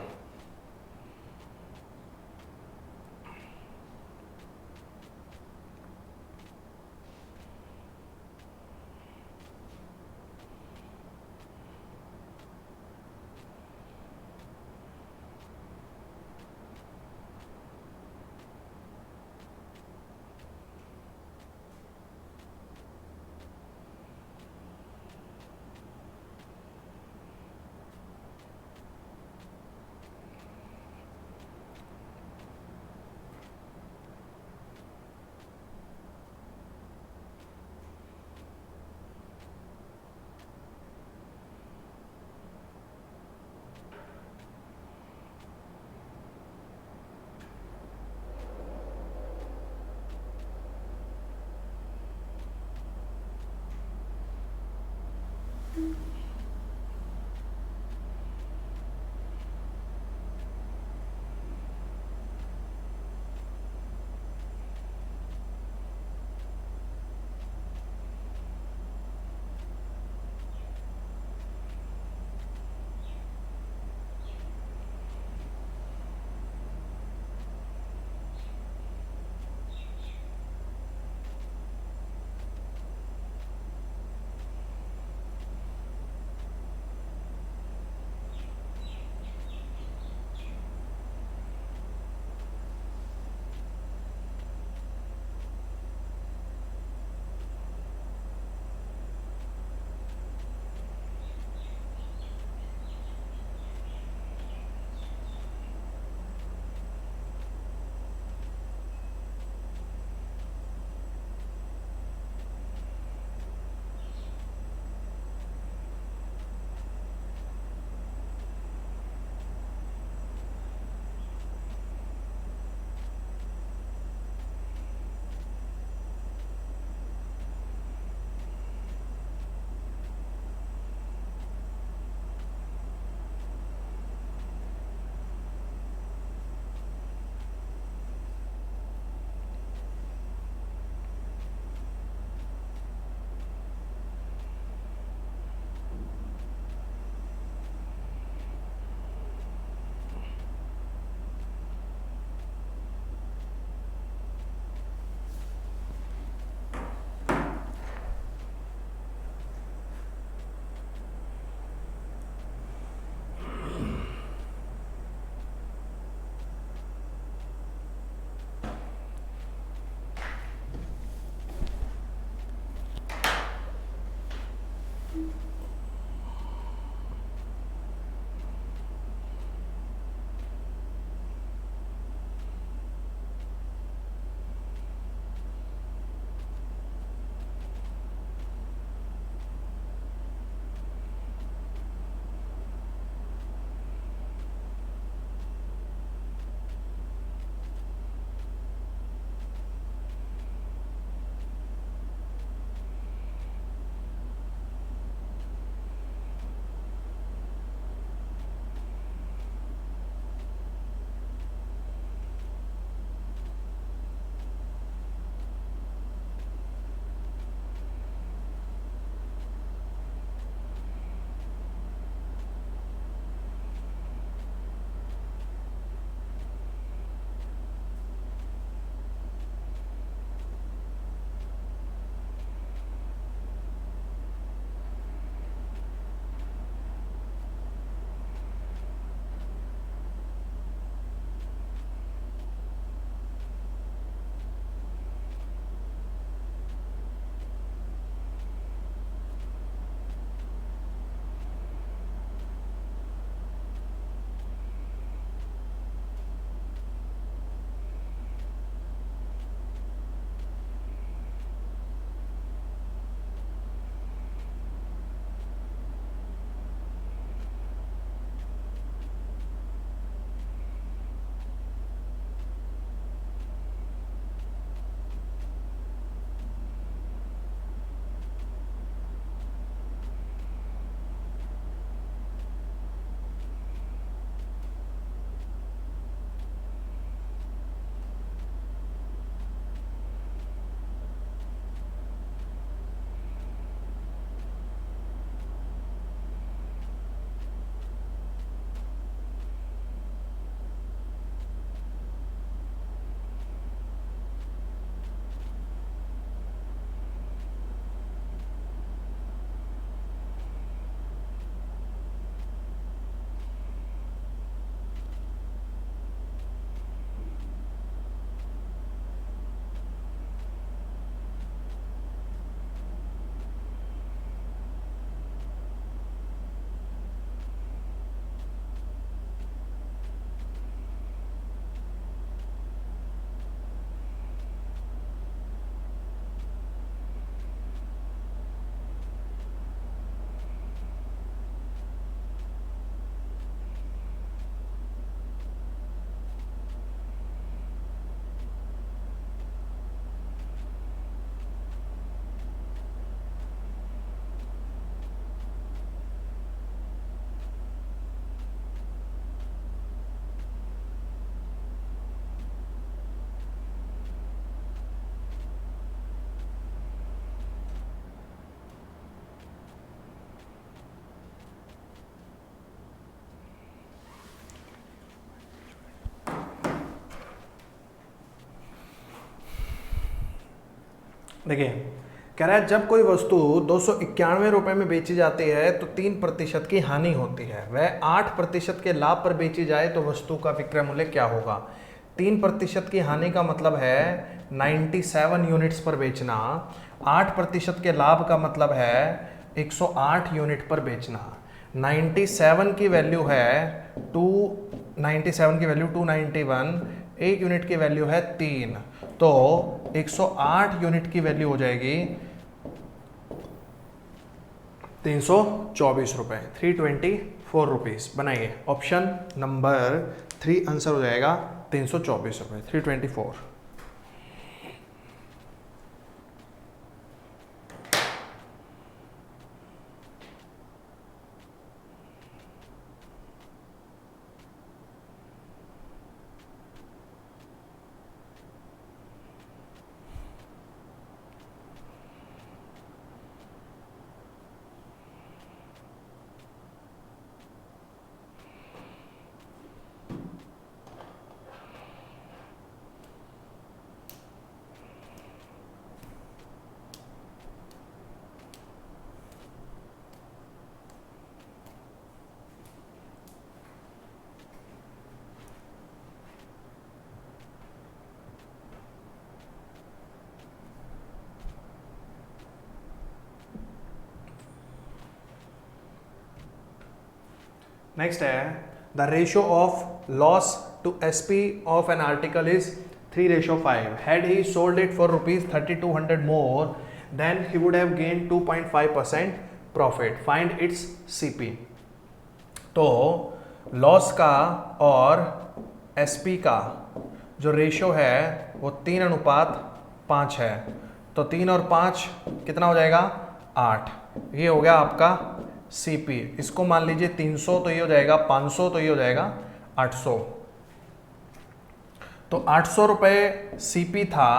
देखिए, कह रहा है जब कोई वस्तु 291 रुपये में बेची जाती है तो 3% की हानि होती है, वह 8% के लाभ पर बेची जाए तो वस्तु का विक्रय मूल्य क्या होगा। 3% की हानि का मतलब है 97 यूनिट्स पर बेचना, 8% के लाभ का मतलब है 108 यूनिट पर बेचना। 97 की वैल्यू है 97 की वैल्यू 291, एक यूनिट की वैल्यू है 3, तो 108 यूनिट की वैल्यू हो जाएगी 324 रुपये, 324 रुपीज़। बनाइए, ऑप्शन नंबर 3 आंसर हो जाएगा 324 रुपये, 324। नेक्स्ट है the ratio of loss to SP of an article is 3:5। Had he sold it for ₹3200 more than he would have gain 2.5% profit, find its CP. तो loss का और SP का जो ratio है वो 3:5 है, तो 3 और 5 कितना हो जाएगा 8। ये हो गया आपका सीपी। इसको मान लीजिए 300, तो ये हो जाएगा 500, तो ये हो जाएगा 800। तो 800 रुपये सीपी था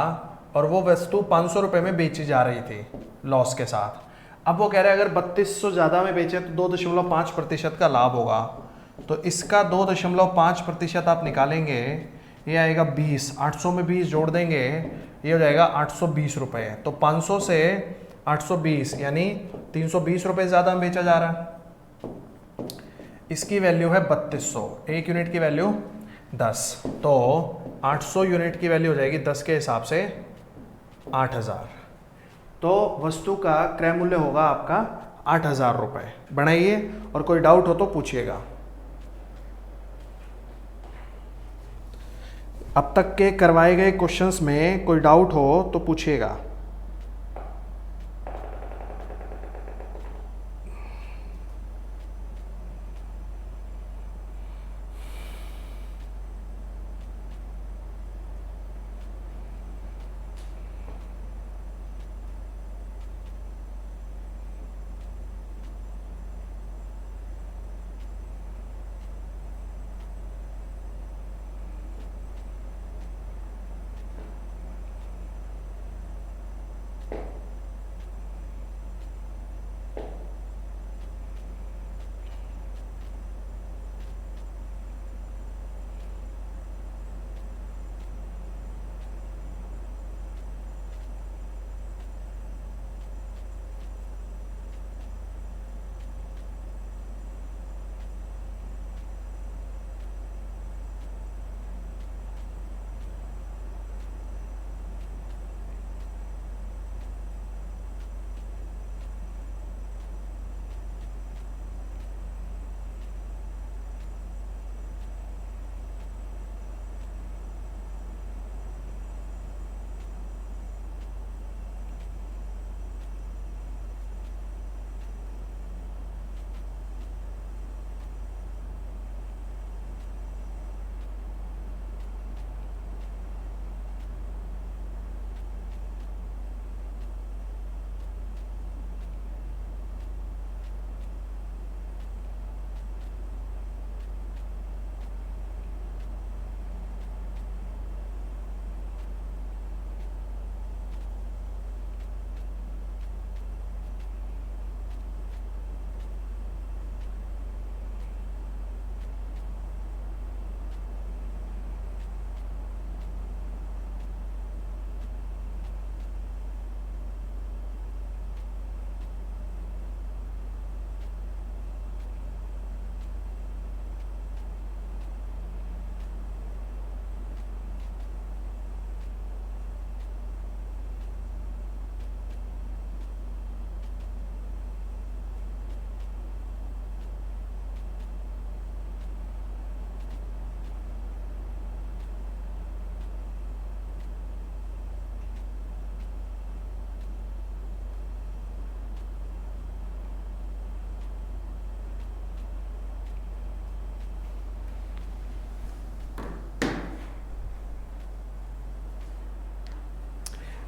और वो वस्तु 500 रुपये में बेची जा रही थी लॉस के साथ। अब वो कह रहे हैं अगर 3200 ज़्यादा में बेचे तो 2.5% का लाभ होगा। तो इसका 2.5% आप निकालेंगे, ये आएगा 20। 800 में 20 जोड़ देंगे, ये हो जाएगा 820 रुपये। तो 500 से 820 यानी 320 रुपये ज़्यादा में बेचा जा रहा है। इसकी वैल्यू है 3200, एक यूनिट की वैल्यू 10, तो 800 यूनिट की वैल्यू हो जाएगी 10 के हिसाब से 8000। तो वस्तु का क्रय मूल्य होगा आपका 8000 रुपये। बनाइए और कोई डाउट हो तो पूछिएगा। अब तक के करवाए गए क्वेश्चंस में कोई डाउट हो तो पूछिएगा।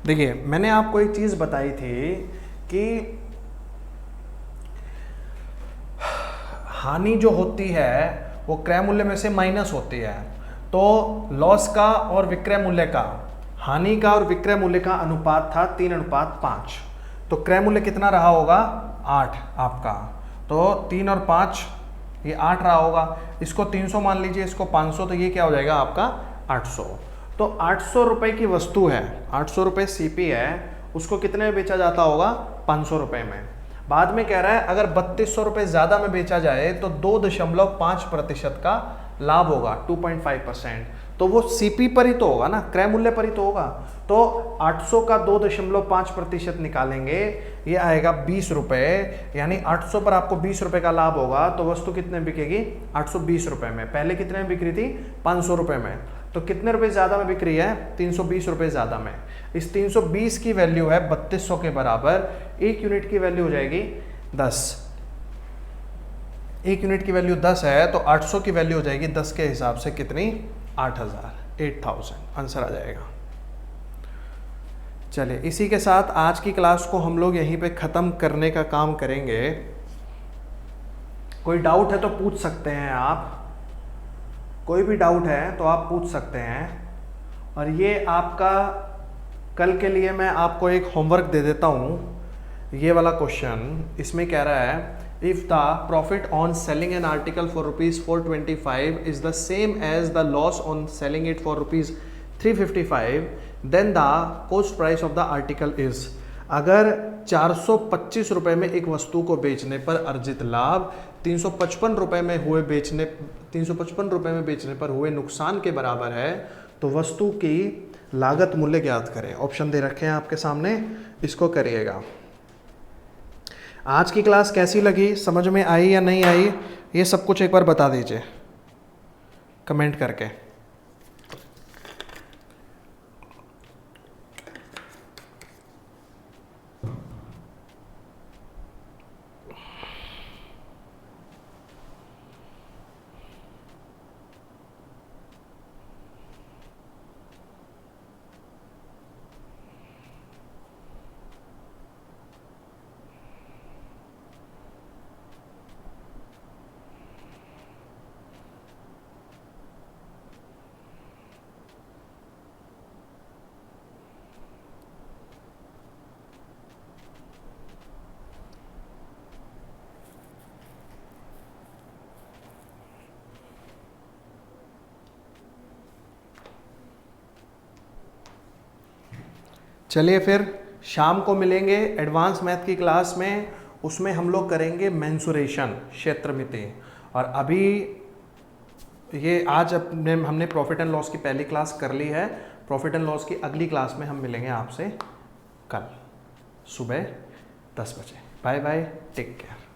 देखिए मैंने आपको एक चीज़ बताई थी कि हानि जो होती है वो क्रय मूल्य में से माइनस होती है। तो लॉस का और विक्रय मूल्य का, हानि का और विक्रय मूल्य का अनुपात था 3:5। तो क्रय मूल्य कितना रहा होगा? 8 आपका। तो 3 और 5 ये 8 रहा होगा। इसको 300 मान लीजिए, इसको 500, तो ये क्या हो जाएगा आपका 800। तो 800 रुपये की वस्तु है, 800 रुपये सीपी है, उसको कितने में बेचा जाता होगा? 500 रुपये में। बाद में कह रहा है अगर 3200 रुपये ज़्यादा में बेचा जाए तो 2.5% का लाभ होगा, 2.5%। तो वो सीपी पर ही तो होगा ना, क्रय मूल्य पर ही तो होगा। तो 800 का 2.5% निकालेंगे, ये आएगा 20 रुपये, यानी 800 पर आपको 20 रुपये का लाभ होगा। तो वस्तु कितने में बिकेगी? 820 रुपये में। पहले कितने में बिक रही थी? 500 रुपये में। तो कितने रुपए ज़्यादा में बिक रही है? 320 रुपये ज़्यादा में। इस 320 की वैल्यू है 3200 के बराबर। एक यूनिट की वैल्यू हो जाएगी 10। एक यूनिट की वैल्यू 10 है, तो 800 की वैल्यू हो जाएगी 10 के हिसाब से कितनी? 8000 आंसर आ जाएगा। चलिए इसी के साथ आज की क्लास को हम लोग यहीं पे ख़त्म करने का काम करेंगे। कोई डाउट है तो पूछ सकते हैं आप, कोई भी डाउट है तो आप पूछ सकते हैं। और ये आपका कल के लिए मैं आपको एक होमवर्क दे देता हूँ। ये वाला क्वेश्चन इसमें कह रहा है if the profit on selling an article for ₹425 is the same as the loss on selling it for ₹355 then the cost price of the article is. अगर 425 रुपये में एक वस्तु को बेचने पर अर्जित लाभ 355 रुपये में बेचने पर हुए नुकसान के बराबर है, तो वस्तु की लागत मूल्य ज्ञात करें। ऑप्शन दे रखे हैं आपके सामने, इसको करिएगा। आज की क्लास कैसी लगी, समझ में आई या नहीं आई, ये सब कुछ एक बार बता दीजिए कमेंट करके। चलिए फिर शाम को मिलेंगे एडवांस मैथ की क्लास में। उसमें हम लोग करेंगे मेंसुरेशन, क्षेत्रमिति। और अभी ये आज हमने प्रॉफिट एंड लॉस की पहली क्लास कर ली है। प्रॉफिट एंड लॉस की अगली क्लास में हम मिलेंगे आपसे कल सुबह 10 बजे। Bye bye, take care.